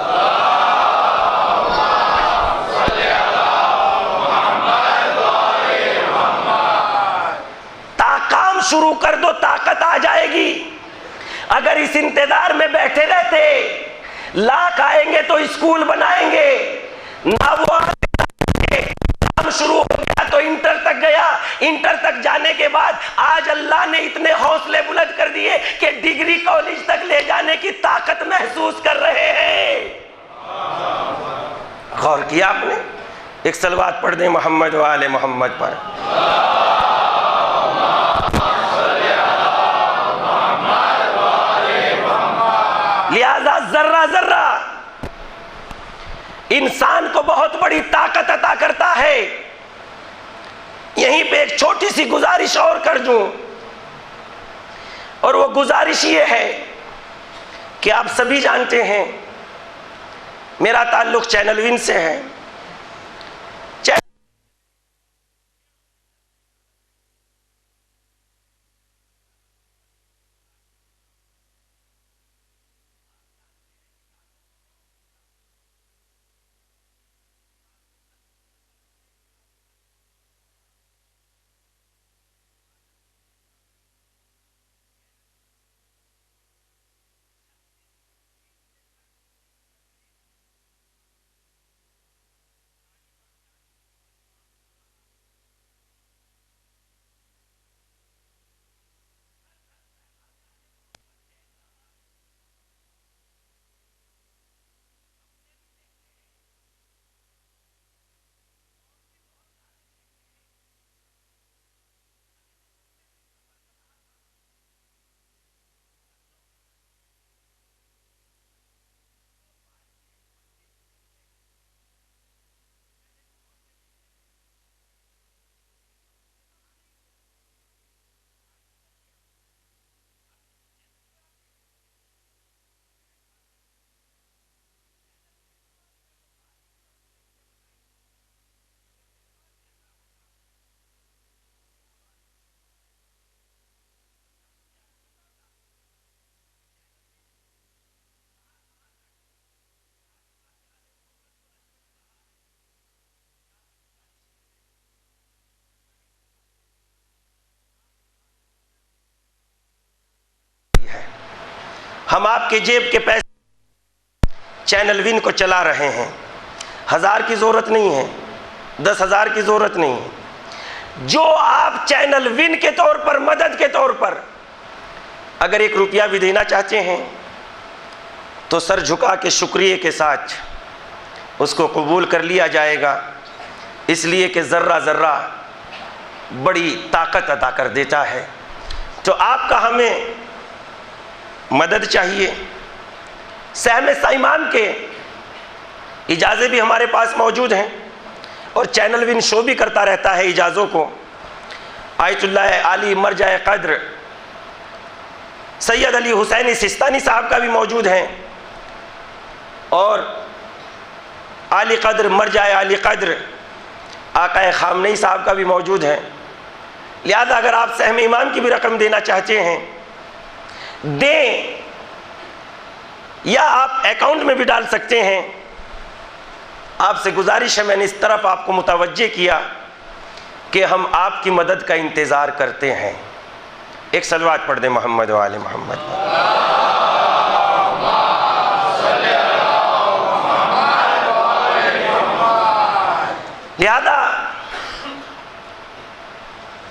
काम शुरू कर दो ताकत आ जाएगी। अगर इस इंतजार में बैठे रहते, लाख आएंगे तो स्कूल बनाएंगे, ना वो काम शुरू हो गया तो इंटर तक गया, इंटर तक जाने के बाद आज अल्लाह ने इतने हौसले बुलंद कर दिए कि डिग्री कॉलेज तक ले जाने की ताकत महसूस कर रहे हैं। गौर किया आपने? एक सलवात पढ़ दें मोहम्मद वाले मोहम्मद पर। लिहाजा जर्रा जर्रा इंसान को बहुत बड़ी ताकत अता करता है। यहीं पे एक छोटी सी गुजारिश और कर दूं, और वो गुजारिश ये है कि आप सभी जानते हैं मेरा ताल्लुक चैनल विन से है। हम आपके जेब के पैसे चैनल विन को चला रहे हैं। 1000 की ज़रूरत नहीं है, 10,000 की ज़रूरत नहीं है। जो आप चैनल विन के तौर पर, मदद के तौर पर अगर 1 रुपया भी देना चाहते हैं तो सर झुका के शुक्रिया के साथ उसको कबूल कर लिया जाएगा, इसलिए कि ज़र्रा ज़र्रा बड़ी ताकत अता कर देता है। तो आपका हमें मदद चाहिए। सहम साइमान के इजाज़े भी हमारे पास मौजूद हैं और चैनल विन शो भी करता रहता है इजाज़ों को। आयतुल्लाह आली मरजाए क़द्र सैयद अली हुसैनी सिस्तानी साहब का भी मौजूद है और आली क़द्र मरजाए आली क़द्र आक़ाए ख़ामनेई साहब का भी मौजूद है। लिहाजा अगर आप सहम इमाम की भी रकम देना चाहते हैं दें, या आप अकाउंट में भी डाल सकते हैं। आपसे गुजारिश है, मैंने इस तरफ आपको मुतवज्जे किया कि हम आपकी मदद का इंतज़ार करते हैं। एक सलवात पढ़ दे मोहम्मद व आले मोहम्मद। लिहाजा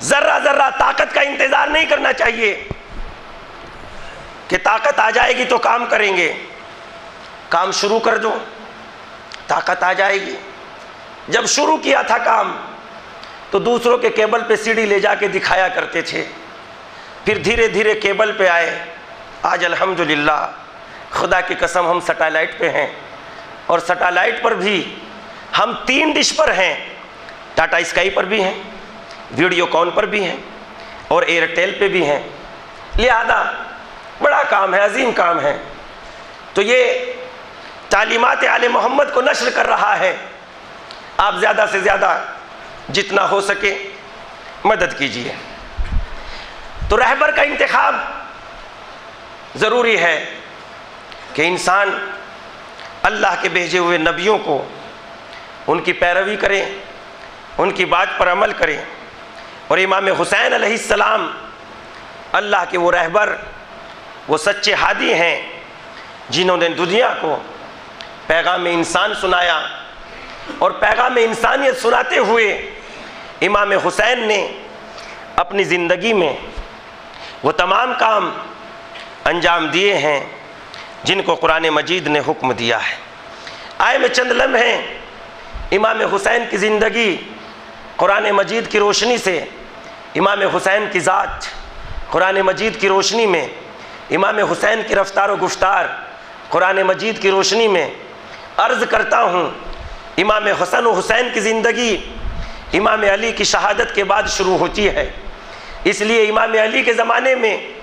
जर्रा जर्रा ताकत का इंतजार नहीं करना चाहिए कि ताकत आ जाएगी तो काम करेंगे। काम शुरू कर दो, ताकत आ जाएगी। जब शुरू किया था काम तो दूसरों के केबल पे सीडी ले जाके दिखाया करते थे, फिर धीरे धीरे केबल पे आए। आज अल्हम्दुलिल्लाह खुदा की कसम हम सैटेलाइट पे हैं और सैटेलाइट पर भी हम 3 डिश पर हैं। टाटा स्काई पर भी हैं, वीडियोकॉन पर भी हैं और एयरटेल पे भी हैं। लिहाजा बड़ा काम है, अजीम काम है। तो ये तालीमात आले मोहम्मद को नश्र कर रहा है। आप ज़्यादा से ज़्यादा जितना हो सके मदद कीजिए। तो रहबर का इंतखाब ज़रूरी है कि इंसान अल्लाह के भेजे हुए नबियों को उनकी पैरवी करें, उनकी बात पर अमल करें। और इमाम हुसैन अलैहिस्सलाम अल्लाह के वो रहबर, वो सच्चे हादी हैं जिन्होंने दुनिया को पैगाम इंसान सुनाया। और पैगाम इंसानियत सुनाते हुए इमाम हुसैन ने अपनी ज़िंदगी में वो तमाम काम अंजाम दिए हैं जिनको कुरान मजीद ने हुक्म दिया है। आए में चंद लम्हे इमाम हुसैन की ज़िंदगी कुरान मजीद की रोशनी से, इमाम हुसैन की ज़ात कुरान मजीद की रोशनी में, इमाम हुसैन की रफ्तार व गुफ्तार कुरान मजीद की रोशनी में अर्ज़ करता हूँ। इमाम हसन व हुसैन की ज़िंदगी इमाम अली की शहादत के बाद शुरू होती है, इसलिए इमाम अली के ज़माने में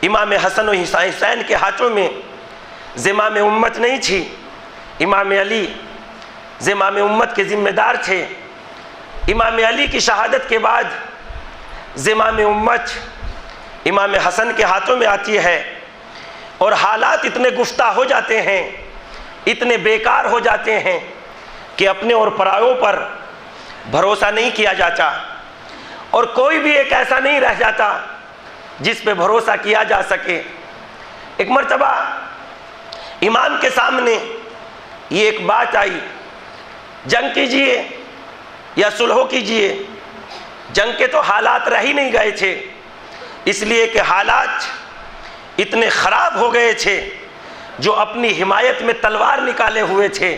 इमाम हसन व हुसैन के हाथों में ज़िमाम उम्मत नहीं थी। इमाम अली ज़िमाम उम्मत के ज़िम्मेदार थे। इमाम अली की शहादत के बाद ज़िमाम उम्मत इमाम हसन के हाथों में आती है और हालात इतने गुफ्ता हो जाते हैं, इतने बेकार हो जाते हैं कि अपने और परायों पर भरोसा नहीं किया जाता और कोई भी एक ऐसा नहीं रह जाता जिस पे भरोसा किया जा सके। एक मर्तबा इमाम के सामने ये एक बात आई, जंग कीजिए या सुलह कीजिए। जंग के तो हालात रह ही नहीं गए थे, इसलिए कि हालात इतने ख़राब हो गए थे। जो अपनी हिमायत में तलवार निकाले हुए थे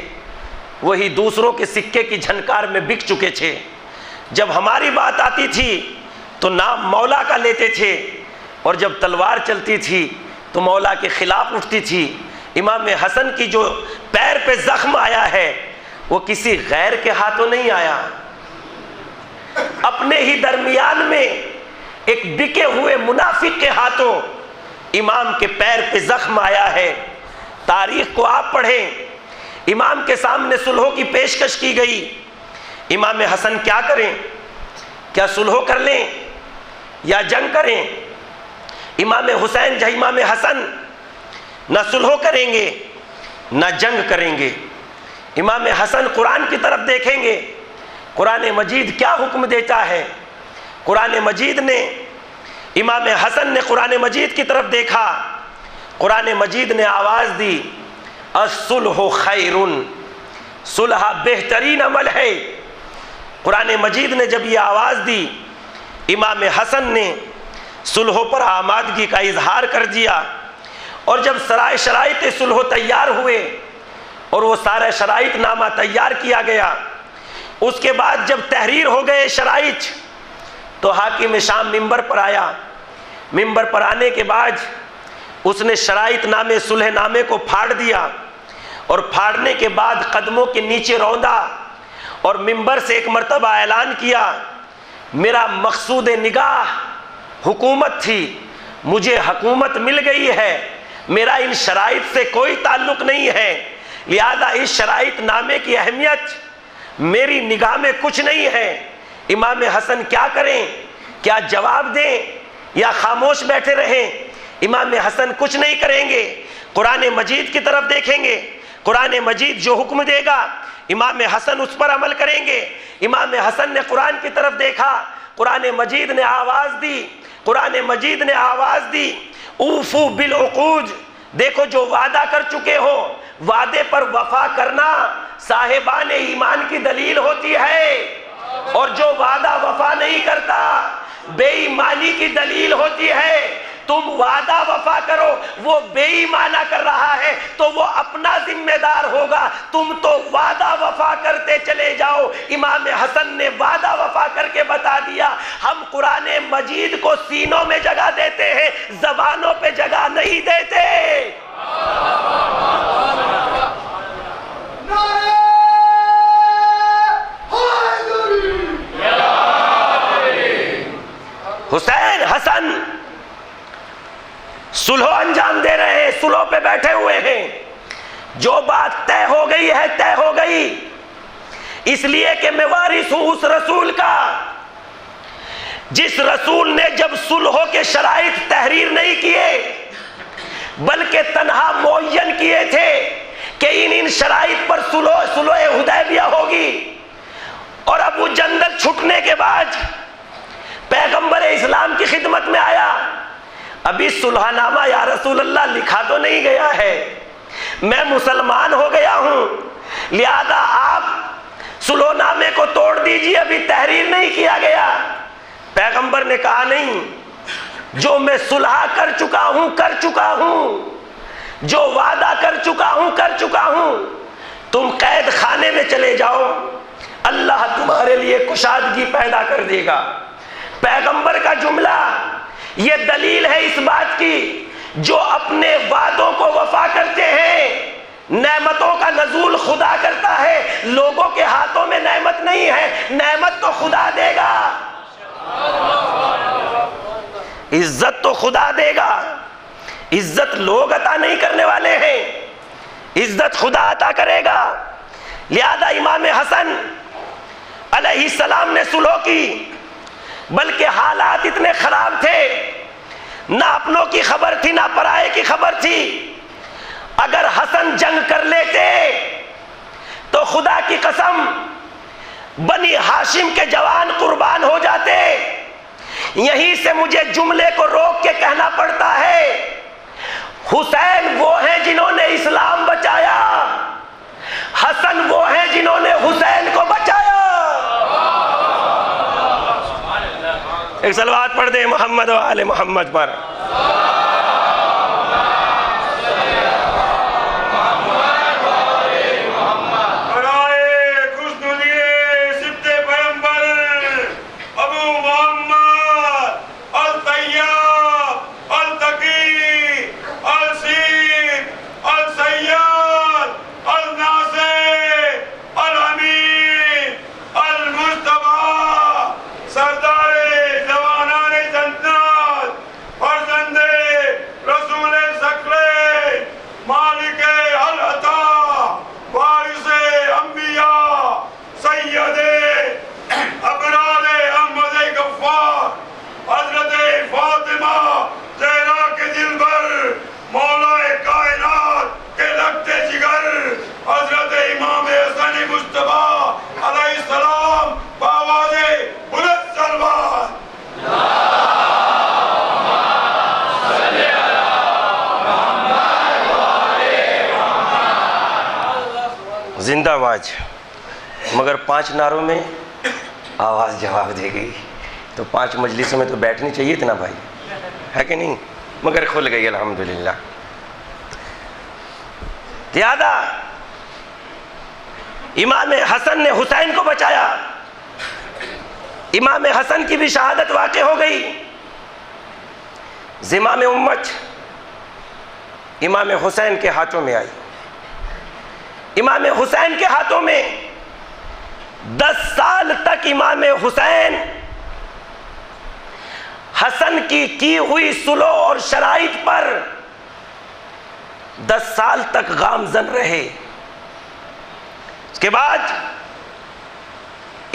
वही दूसरों के सिक्के की झनकार में बिक चुके थे। जब हमारी बात आती थी तो नाम मौला का लेते थे और जब तलवार चलती थी तो मौला के खिलाफ उठती थी। इमाम हसन की जो पैर पे जख्म आया है वो किसी गैर के हाथों नहीं आया, अपने ही दरमियान में एक बिके हुए मुनाफिक के हाथों इमाम के पैर पे जख्म आया है। तारीख को आप पढ़ें, इमाम के सामने सुलह की पेशकश की गई। इमाम हसन क्या करें, क्या सुलह कर लें या जंग करें? इमाम हुसैन जहाँ इमाम हसन न सुलह करेंगे न जंग करेंगे। इमाम हसन कुरान की तरफ देखेंगे, कुरान मजीद क्या हुक्म देता है। कुरान मजीद ने, इमाम हसन ने कुरान मजीद की तरफ देखा कुरान मजीद ने आवाज़ दी अस्सुल्हु खैरुन, सुलह बेहतरीन अमल है। कुरान मजीद ने जब ये आवाज़ दी, इमाम हसन ने सुलह पर आमादगी का इजहार कर दिया। और जब सराय शराइत सुलह तैयार हुए और वो सारा शराइत नामा तैयार किया गया, उसके बाद जब तहरीर हो गए शराइत, तो हाकिम शाम मिंबर पर आया। मिंबर पर आने के बाद उसने शराइत नामे सुलह नामे को फाड़ दिया और फाड़ने के बाद कदमों के नीचे रौंदा और मिंबर से एक मर्तबा ऐलान किया, मेरा मकसूद निगाह हुकूमत थी, मुझे हुकूमत मिल गई है, मेरा इन शराइत से कोई ताल्लुक नहीं है, लिहाजा इस शराइत नामे की अहमियत मेरी निगाह में कुछ नहीं है। इमाम हसन क्या करें, क्या जवाब दें या खामोश बैठे रहें? इमाम हसन कुछ नहीं करेंगे, कुरान मजीद की तरफ देखेंगे। कुरान मजीद जो हुक्म देगा इमाम हसन उस पर अमल करेंगे। इमाम हसन ने कुरान की तरफ देखा, कुरान मजीद ने आवाज़ दी, कुरान मजीद ने आवाज़ दी ऊफू बिल उकूद, देखो जो वादा कर चुके हो वादे पर वफा करना साहिबान ईमान की दलील होती है, और जो वादा वफा नहीं करता बेईमानी की दलील होती है। तुम वादा वफा करो, वो बेईमाना कर रहा है तो वो अपना जिम्मेदार होगा, तुम तो वादा वफा करते चले जाओ। इमाम हसन ने वादा वफा करके बता दिया, हम कुरान मजीद को सीनों में जगह देते हैं, जबानों पे जगह नहीं देते। हुसैन हसन सुलह अंजाम दे रहे हैं, सुलह पे बैठे हुए हैं। जो बात तय हो गई है तय हो गई, इसलिए कि मैं वारिस हूं उस रसूल का जिस रसूल ने जब सुलह के शराइत तहरीर नहीं किए बल्कि तन्हा मुअय्यन किए थे कि इन शराइत पर सुलह हुदैबिया होगी। और अबू जंदल छुटने के बाद पैगंबर इस्लाम की खिदमत में आया, अभी सुलहनामा या रसूल अल्लाह लिखा तो नहीं गया है, मैं मुसलमान हो गया हूं, लिहाजा आप सुलहनामे को तोड़ दीजिए, अभी तहरीर नहीं किया गया। पैगंबर ने कहा नहीं, जो मैं सुलह कर चुका हूं, जो वादा कर चुका हूं, तुम कैद खाने में चले जाओ, अल्लाह तुम्हारे लिए कुशादगी पैदा कर देगा। पैगंबर का जुमला ये दलील है इस बात की, जो अपने वादों को वफा करते हैं नेमतों का नजूल खुदा करता है। लोगों के हाथों में नेमत नहीं है, नेमत तो खुदा देगा, इज्जत तो खुदा देगा। इज्जत लोग अता नहीं करने वाले हैं, इज्जत खुदा अता करेगा। लिहाजा इमाम हसन अलैहिस्सलाम ने सुलह की, बल्कि हालात इतने खराब थे, ना अपनों की खबर थी ना पराये की खबर थी। अगर हसन जंग कर लेते तो खुदा की कसम बनी हाशिम के जवान कुर्बान हो जाते। यहीं से मुझे जुमले को रोक के कहना पड़ता है, हुसैन वो हैं जिन्होंने इस्लाम बचाया, हसन वो हैं जिन्होंने हुसैन को बचाया। एक सलवात पढ़ दे मोहम्मद व आले मोहम्मद पर। सरदार जवानाने जन्नत और जिंदाबाद, मगर 5 नारों में आवाज़ जवाब दे गई। तो 5 मजलिसों में तो बैठनी चाहिए थी ना भाई, है कि नहीं? मगर खुल गई अल्हम्दुलिल्लाह। यादा इमाम हसन ने हुसैन को बचाया, इमाम हसन की भी शहादत वाक़ई हो गई। ज़िमाम उम्मत इमाम हुसैन के हाथों में आई। इमाम हुसैन के हाथों में 10 साल तक इमाम हुसैन हसन की हुई सुलह और शराइत पर 10 साल तक गामजन रहे। उसके बाद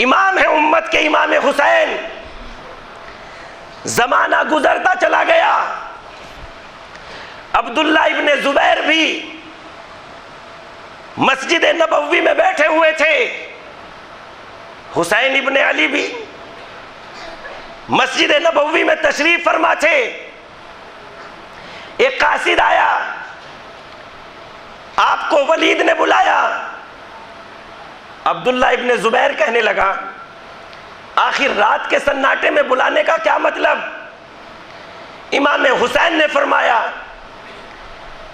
इमाम है उम्मत के इमाम हुसैन, जमाना गुजरता चला गया। अब्दुल्ला इब्ने जुबैर भी मस्जिद नबवी में बैठे हुए थे, हुसैन इब्ने अली भी मस्जिद नबवी में तशरीफ फरमा थे। एक कासिद आया, आपको वलीद ने बुलाया। अब्दुल्ला इब्ने जुबैर कहने लगा, आखिर रात के सन्नाटे में बुलाने का क्या मतलब? इमाम हुसैन ने फरमाया,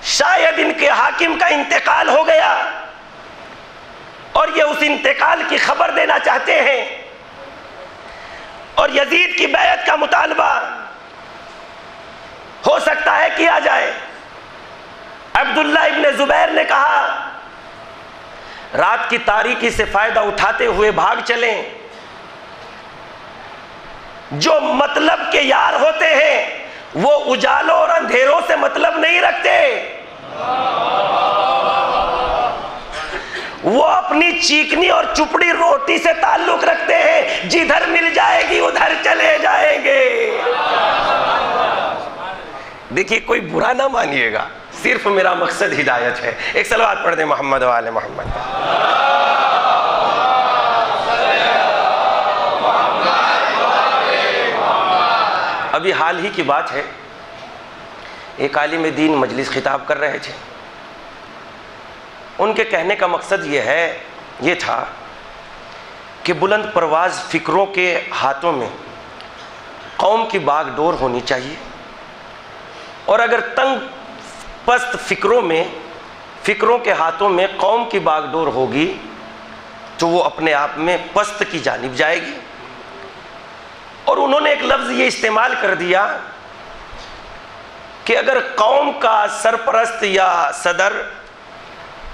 शायद इनके हाकिम का इंतकाल हो गया और ये उस इंतकाल की खबर देना चाहते हैं और यजीद की बैत का मुतालबा हो सकता है किया जाए। अब्दुल्ला इब्ने जुबैर ने कहा, रात की तारीकी से फायदा उठाते हुए भाग चलें। जो मतलब के यार होते हैं वो उजालों और अंधेरों से मतलब नहीं रखते, वो अपनी चीकनी और चुपड़ी रोटी से ताल्लुक रखते हैं। जिधर मिल जाएगी उधर चले जाएंगे। देखिए, कोई बुरा ना मानिएगा, सिर्फ मेरा मकसद हिदायत है। एक सलवात पढ़ दे मोहम्मद वाले मोहम्मद। अभी हाल ही की बात है, एक आलिम दीन मजलिस खिताब कर रहे थे। उनके कहने का मकसद ये था कि बुलंद परवाज फिक्रों के हाथों में कौम की बागडोर होनी चाहिए, और अगर तंग पस्त फिक्रों के हाथों में कौम की बागडोर होगी तो वो अपने आप में पस्त की जानिब जाएगी। और उन्होंने एक लफ्ज़ ये इस्तेमाल कर दिया कि अगर कौम का सरपरस्त या सदर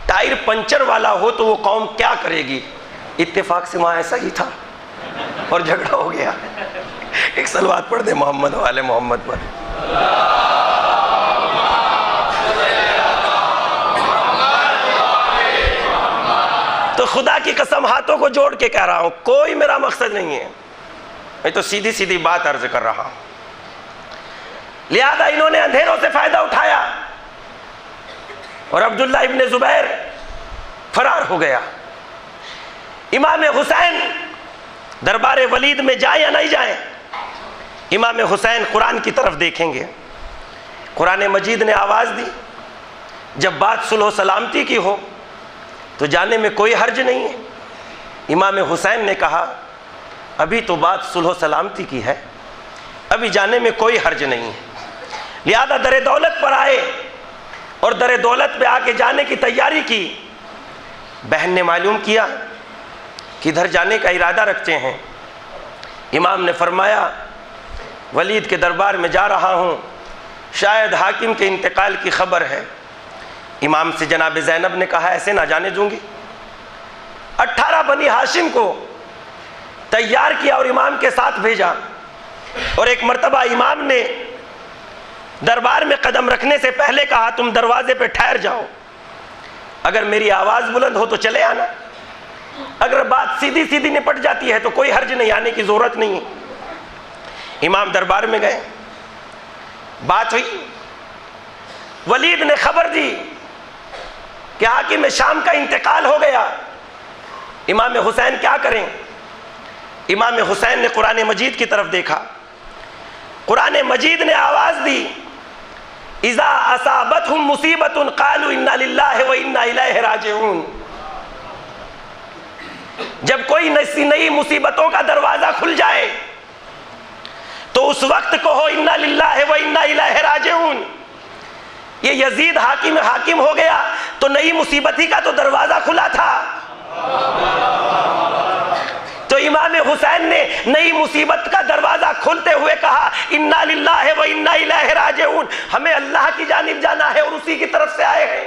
टायर पंचर वाला हो तो वो कौम क्या करेगी। इत्तेफाक से वहाँ ऐसा ही था और झगड़ा हो गया। एक सलवात पढ़ दे मोहम्मद वाले मोहम्मद पर। तो खुदा की कसम हाथों को जोड़ के कह रहा हूं, कोई मेरा मकसद नहीं है, मैं तो सीधी सीधी बात अर्ज कर रहा हूं। लिहाजा इन्होंने अंधेरों से फायदा उठाया और अब्दुल्ला इब्ने जुबैर फरार हो गया। इमाम हुसैन दरबार वलीद में जाए या नहीं जाए, इमाम हुसैन कुरान की तरफ देखेंगे। कुरान मजीद ने आवाज़ दी, जब बात सुलह सलामती की हो तो जाने में कोई हर्ज नहीं है। इमाम हुसैन ने कहा, अभी तो बात सुलह सलामती की है, अभी जाने में कोई हर्ज नहीं है। लिहाजा दर दौलत पर आए और दर दौलत पे आके जाने की तैयारी की। बहन ने मालूम किया किधर जाने का इरादा रखते हैं। इमाम ने फरमाया, वलीद के दरबार में जा रहा हूँ, शायद हाकिम के इंतकाल की खबर है। इमाम से जनाब ज़ैनब ने कहा, ऐसे ना जाने दूंगी। 18 बनी हाशिम को तैयार किया और इमाम के साथ भेजा। और एक मर्तबा इमाम ने दरबार में कदम रखने से पहले कहा, तुम दरवाजे पे ठहर जाओ, अगर मेरी आवाज़ बुलंद हो तो चले आना, अगर बात सीधी सीधी निपट जाती है तो कोई हर्ज नहीं, आने की ज़रूरत नहीं। इमाम दरबार में गए, बात हुई। वलीद ने खबर दी कि हाकिम शाम का इंतकाल हो गया, इमाम हुसैन क्या करें। इमाम हुसैन ने कुरान मजीद की तरफ देखा। कुरान मजीद ने आवाज़ दी, इज़ा असाबतहुम मुसीबतुन क़ालू इन्ना लिल्लाहि व इन्ना इलैहि राजिऊन। जब कोई नई मुसीबतों का दरवाजा खुल जाए तो उस वक्त कहो इन्ना लिल्लाहि व इन्ना इलैहि राजिऊन। ये यजीद हाकिम हो गया तो नई मुसीबत ही का तो दरवाजा खुला था। तो इमाम हुसैन ने नई मुसीबत का दरवाजा खोलते हुए कहा इन्ना लिल्लाहि व इन्ना इलैहि राजिऊन, हमें अल्लाह की जानिब जाना है और उसी की तरफ से आए हैं।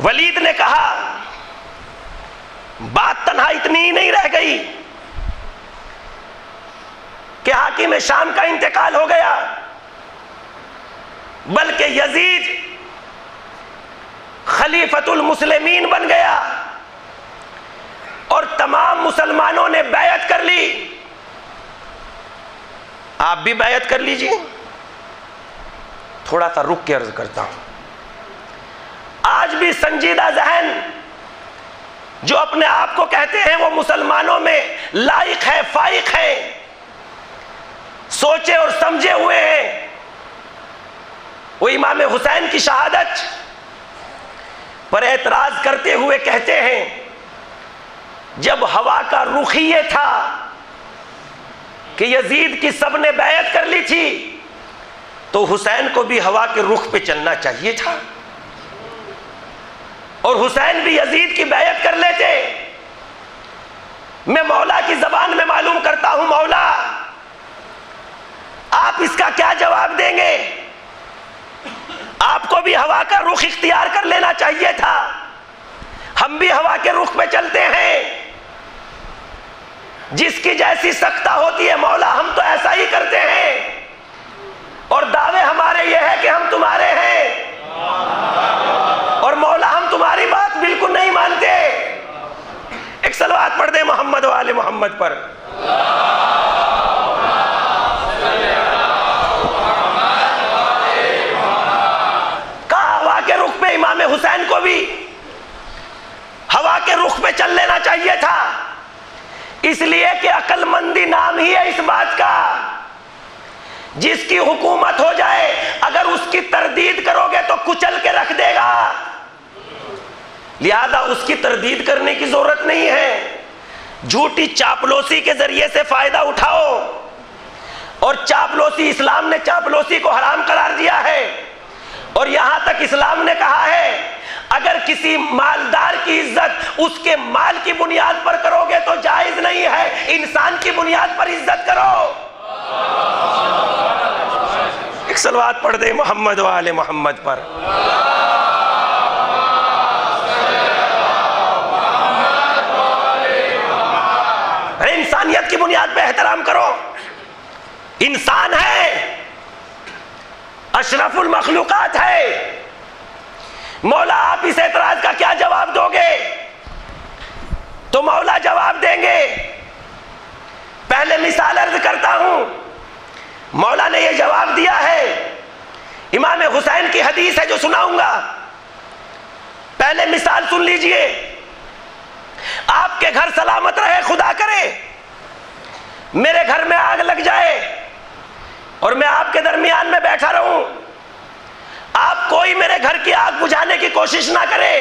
वलीद ने कहा बात तन्हा इतनी ही नहीं रह गई कि हाकिम शाम का इंतकाल हो गया, बल्कि यजीद खलीफतुल मुस्लिमीन बन गया और तमाम मुसलमानों ने बैयत कर ली। आप भी बैयत कर लीजिए। थोड़ा सा रुक के अर्ज करता हूं, आज भी संजीदा जहन जो अपने आप को कहते हैं वो मुसलमानों में लायक है, फाइक है, सोचे और समझे हुए हैं, वो इमाम हुसैन की शहादत पर एतराज करते हुए कहते हैं जब हवा का रुख ही ये था कि यजीद की सबने बैयत कर ली थी तो हुसैन को भी हवा के रुख पे चलना चाहिए था और हुसैन भी यजीद की बैयत कर लेते। मैं मौला की जबान में मालूम करता हूं, मौला आप इसका क्या जवाब देंगे? आपको भी हवा का रुख इख्तियार कर लेना चाहिए था। हम भी हवा के रुख पे चलते हैं, जिसकी जैसी सख्ता होती है मौला हम तो ऐसा ही करते हैं और दावे हमारे ये है कि हम तुम्हारे हैं और मौला हम तुम्हारी बात बिल्कुल नहीं मानते। एक सलवात पढ़ दे मोहम्मद वाले मोहम्मद पर। कहा हवा के रुख पे इमाम हुसैन को भी हवा के रुख पे चल लेना चाहिए था, इसलिए कि अक्लमंदी नाम ही है इस बात का जिसकी हुकूमत हो जाए अगर उसकी तरदीद करोगे तो कुचल के रख देगा, लिहाजा उसकी तरदीद करने की जरूरत नहीं है। झूठी चापलूसी के जरिए से फायदा उठाओ और चापलूसी, इस्लाम ने चापलूसी को हराम करार दिया है और यहां तक इस्लाम ने कहा है अगर किसी मालदार की इज्जत उसके माल की बुनियाद पर करोगे तो जायज नहीं है, इंसान की बुनियाद पर इज्जत करो। एक सलवात पढ़ दे मोहम्मद वाले मोहम्मद पर। अरे इंसानियत की बुनियाद पे एहतराम करो। इंसान है, अशरफुल मखलूकात है, मौला आप इस एतराज का क्या जवाब दोगे? तो मौला जवाब देंगे। पहले मिसाल अर्ज करता हूं, मौला ने यह जवाब दिया है, इमाम हुसैन की हदीस है जो सुनाऊंगा, पहले मिसाल सुन लीजिए। आपके घर सलामत रहे, खुदा करे मेरे घर में आग लग जाए और मैं आपके दरमियान में बैठा रहूं, आप कोई मेरे घर की आग बुझाने की कोशिश ना करे,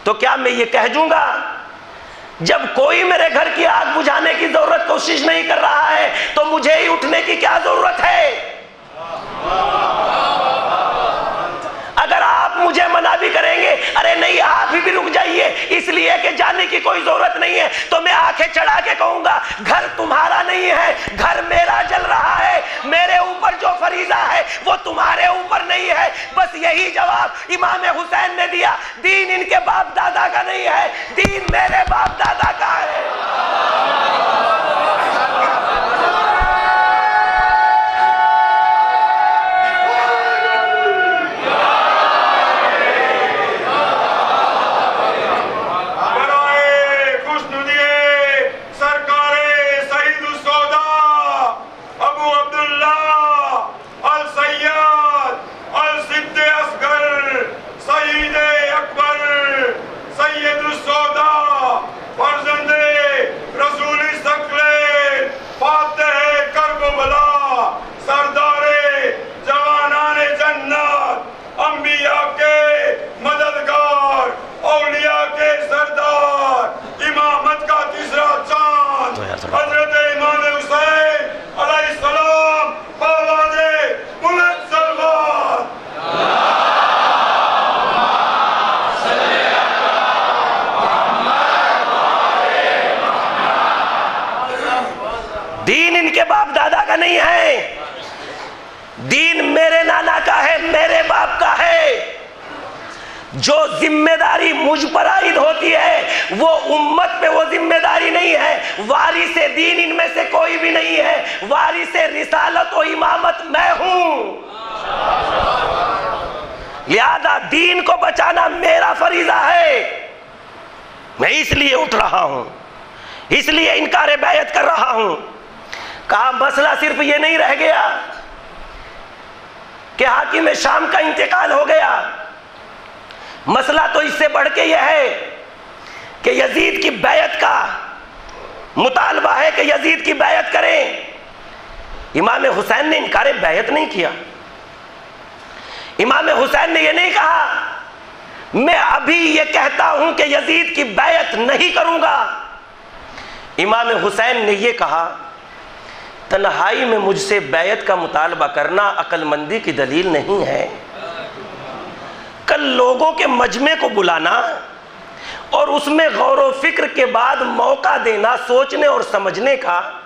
तो क्या मैं ये कह दूंगा जब कोई मेरे घर की आग बुझाने की जरूरत कोशिश नहीं कर रहा है तो मुझे ही उठने की क्या जरूरत है? अगर आप मुझे मना भी करेंगे, अरे नहीं आप ही भी रुक जाइए इसलिए कि जाने की कोई जरूरत नहीं है, तो मैं आंखें चढ़ा के कहूंगा घर तुम्हारा नहीं है, घर मेरा जल रहा है, मेरे ऊपर जो फरीजा है वो तुम्हारे ऊपर नहीं है। बस यही जवाब इमाम हुसैन ने दिया। दीन इनके बाप दादा का नहीं है, दीन मेरे बाप दादा का है। सईद अकबर सैयद सौदा फर्जंदे इमाम हुसैन अलैहिस्सलाम औलादे बुलंद सलवात। दीन इनके बाप दादा का नहीं है, दीन मेरे नाना का है, मेरे बाप का है। जो जिम्मेदारी मुझ पर आयद होती है वो उम्मत पे वो जिम्मेदारी नहीं है। वारिसे दीन इनमें से कोई भी नहीं है, वारिसे रिसालत और इमामत मैं हूं। लिहाजा दीन को बचाना मेरा फरीजा है। मैं इसलिए उठ रहा हूं, इसलिए इनकार बैयत कर रहा हूं। कहा मसला सिर्फ ये नहीं रह गया कि हाकिम शाम का इंतकाल हो गया, मसला तो इससे बढ़ के यह है कि यजीद की बैयत का मुतालबा है कि यजीद की बैयत करें। इमाम हुसैन ने इनकार बैयत नहीं किया। इमाम हुसैन ने यह नहीं कहा मैं अभी ये कहता हूं कि यजीद की बैयत नहीं करूंगा। इमाम हुसैन ने यह कहा तन्हाई में मुझसे बैयत का मुतालबा करना अक्लमंदी की दलील नहीं है। कल लोगों के मजमे को बुलाना और उसमें गौर व फिक्र के बाद मौका देना सोचने और समझने का,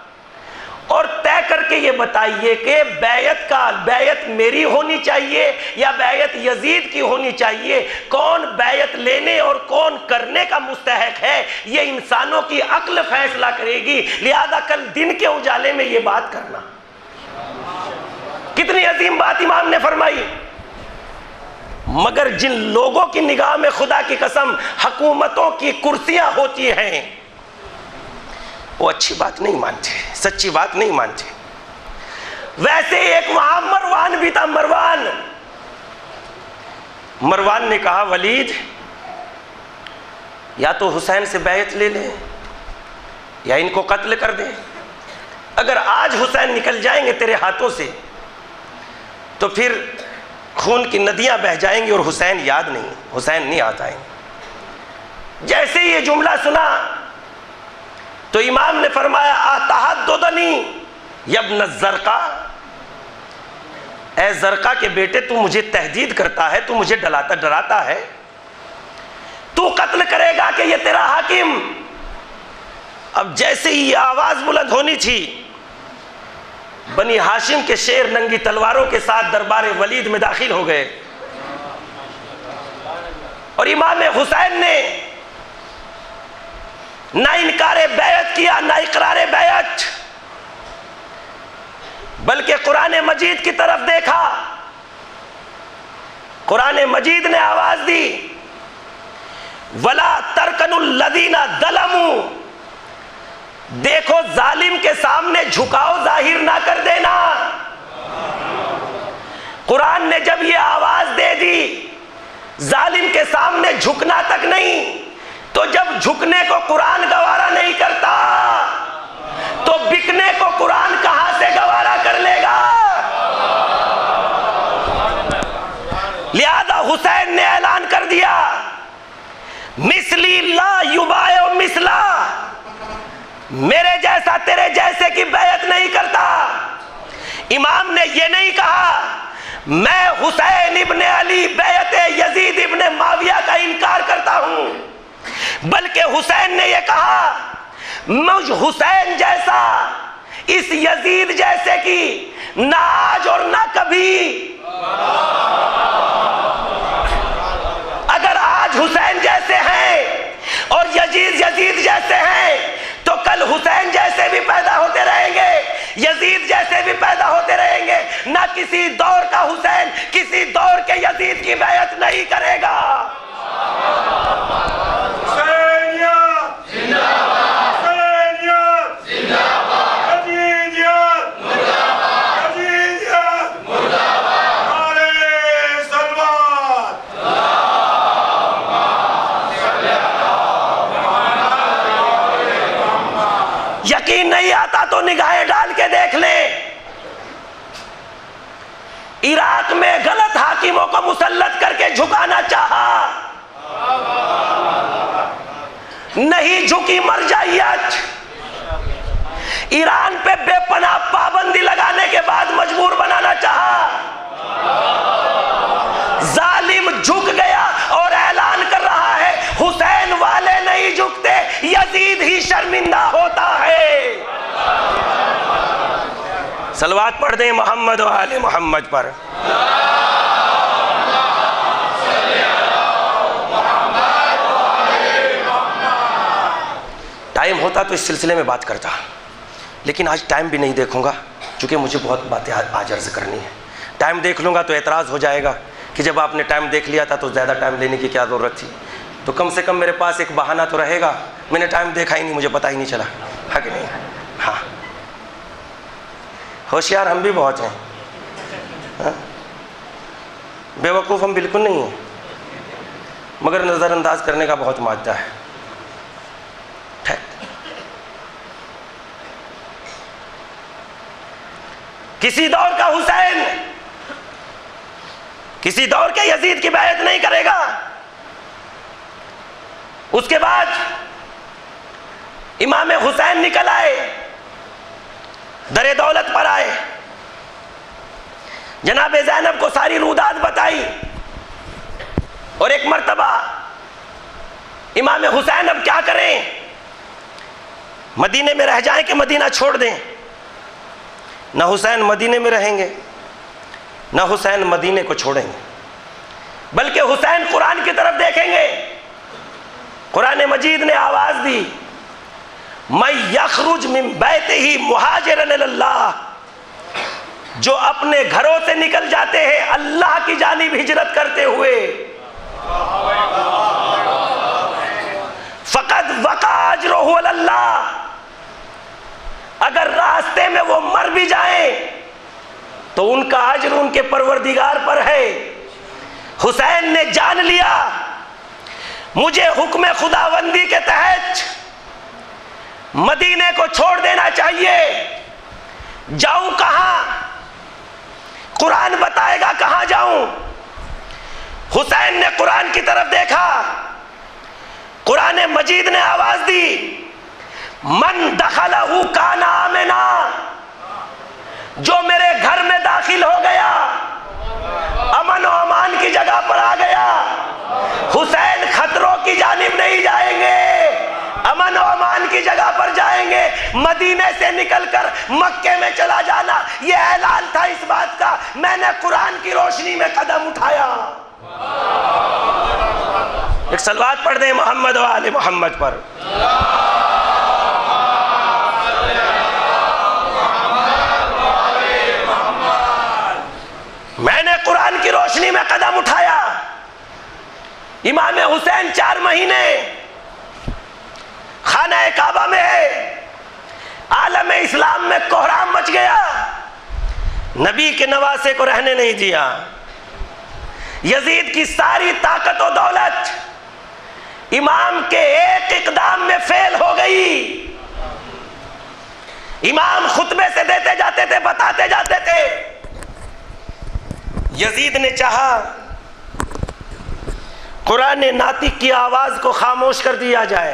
और तय करके ये बताइए कि बैयत मेरी होनी चाहिए या बैयत यजीद की होनी चाहिए, कौन बैयत लेने और कौन करने का मुस्तहक है, ये इंसानों की अक्ल फैसला करेगी। लिहाजा कल दिन के उजाले में ये बात करना। कितनी अजीम बात इमाम ने फरमाई। मगर जिन लोगों की निगाह में खुदा की कसम हुकूमतों की कुर्सियां होती हैं वो अच्छी बात नहीं मानते, सच्ची बात नहीं मानते। वैसे एक वहां मरवान भी था। मरवान ने कहा वलीद या तो हुसैन से बैयत ले ले या इनको कत्ल कर दे। अगर आज हुसैन निकल जाएंगे तेरे हाथों से तो फिर खून की नदियां बह जाएंगी और हुसैन नहीं आता है। जैसे ये जुमला सुना तो इमाम ने फरमाया आतहद्दुदनी यब्न ज़रक़ा, ए ज़रक़ा के बेटे तू मुझे तहदीद करता है, तू मुझे डराता है, तू कत्ल करेगा कि ये तेरा हाकिम। अब जैसे ही ये आवाज बुलंद होनी थी बनी हाशिम के शेर नंगी तलवारों के साथ दरबार वलीद में दाखिल हो गए और इमाम हुसैन ने ना इनकारे बैयत किया ना इकरारे बैयत, बल्कि कुरान मजीद की तरफ देखा। कुरान मजीद ने आवाज दी वला तरकनुल लदीना ज़लमू, देखो जालिम के सामने झुकाव जाहिर ना कर देना। कुरान ने जब ये आवाज दे दी जालिम के सामने झुकना तक नहीं, तो जब झुकने को कुरान गवारा नहीं करता तो बिकने को कुरान कहां से गवारा कर लेगा। लिहाजा हुसैन ने ऐलान कर दिया मिसली ला युबायो मिसला, मेरे जैसा तेरे जैसे की बैयत नहीं करता। इमाम ने यह नहीं कहा मैं हुसैन इब्ने अली बैयत यजीद इब्ने माविया का इनकार करता हूं, बल्कि हुसैन ने यह कहा मुझ हुसैन जैसा इस यजीद जैसे की ना आज और ना कभी। अगर आज हुसैन जैसे हैं और यजीद जैसे हैं तो कल हुसैन जैसे भी पैदा होते रहेंगे, यजीद जैसे भी पैदा होते रहेंगे। ना किसी दौर का हुसैन किसी दौर के यजीद की बैयत नहीं करेगा। यकीन नहीं आता तो निगाहें डाल के देख ले। इराक में गलत हाकिमों को मुसल्लत करके झुकाना चाहा, नहीं झुकी मरजाइयत। ईरान पे बेपनाह पाबंदी लगाने के बाद मजबूर बनाना चाहा। जालिम झुक गया और ऐलान कर रहा है हुसैन वाले नहीं झुकते, यजीद ही शर्मिंदा होता है। सलवात पढ़ दें मोहम्मद व आले मोहम्मद पर। टाइम होता तो इस सिलसिले में बात करता, लेकिन आज टाइम भी नहीं देखूंगा क्योंकि मुझे बहुत बातें आज अर्ज करनी है। टाइम देख लूंगा तो एतराज़ हो जाएगा कि जब आपने टाइम देख लिया था तो ज़्यादा टाइम लेने की क्या ज़रूरत थी। तो कम से कम मेरे पास एक बहाना तो रहेगा, मैंने टाइम देखा ही नहीं, मुझे पता ही नहीं चला, है कि नहीं? हाँ, होशियार हम भी बहुत हैं, हाँ? बेवकूफ़ हम बिल्कुल नहीं हैं, मगर नज़रअंदाज करने का बहुत मादा है। ठीक, किसी दौर का हुसैन किसी दौर के यजीद की बैत नहीं करेगा। उसके बाद इमाम हुसैन निकल आए, दरे दौलत पर आए, जनाब ज़ैनब को सारी रूदात बताई और एक मर्तबा इमाम हुसैन अब क्या करें, मदीने में रह जाएं कि मदीना छोड़ दें। न हुसैन मदीने में रहेंगे, न हुसैन मदीने को छोड़ेंगे, बल्कि हुसैन कुरान की तरफ देखेंगे। कुरान मजीद ने आवाज दी, मैं यखरुज मिन बैतिही मुहाजिरन इलल्लाह, जो अपने घरों से निकल जाते हैं अल्लाह की जानिब हिजरत करते हुए, फकद वका अजरुहु अल्लाह, अगर रास्ते में वो मर भी जाए तो उनका अजर उनके परवरदिगार पर है। हुसैन ने जान लिया मुझे हुक्म खुदाबंदी के तहत मदीने को छोड़ देना चाहिए, जाऊं कहां? कुरान बताएगा कहां जाऊं। हुसैन ने कुरान की तरफ देखा, कुरान मजीद ने आवाज दी, मन दखलहु काना आमिना, जो मेरे घर में दाखिल हो गया अमन और अमान की जगह पर आ गया। हुसैन खतरों की जानिब नहीं जाएंगे, अमन और अमान की जगह पर जाएंगे। मदीने से निकलकर मक्के में चला जाना, यह ऐलान था इस बात का, मैंने कुरान की रोशनी में कदम उठाया। एक सलवात पढ़ दें मोहम्मद व आले मोहम्मद पर। मैंने कुरान की रोशनी में कदम उठाया। इमाम हुसैन 4 महीने खाना काबा में है, आलम इस्लाम में कोहराम मच गया, नबी के नवासे को रहने नहीं दिया। यजीद की सारी ताकत और दौलत इमाम के एक इकदाम में फेल हो गई। इमाम खुतबे से देते जाते थे, बताते जाते थे। यजीद ने चाहा कुरान नातिक की आवाज को खामोश कर दिया जाए,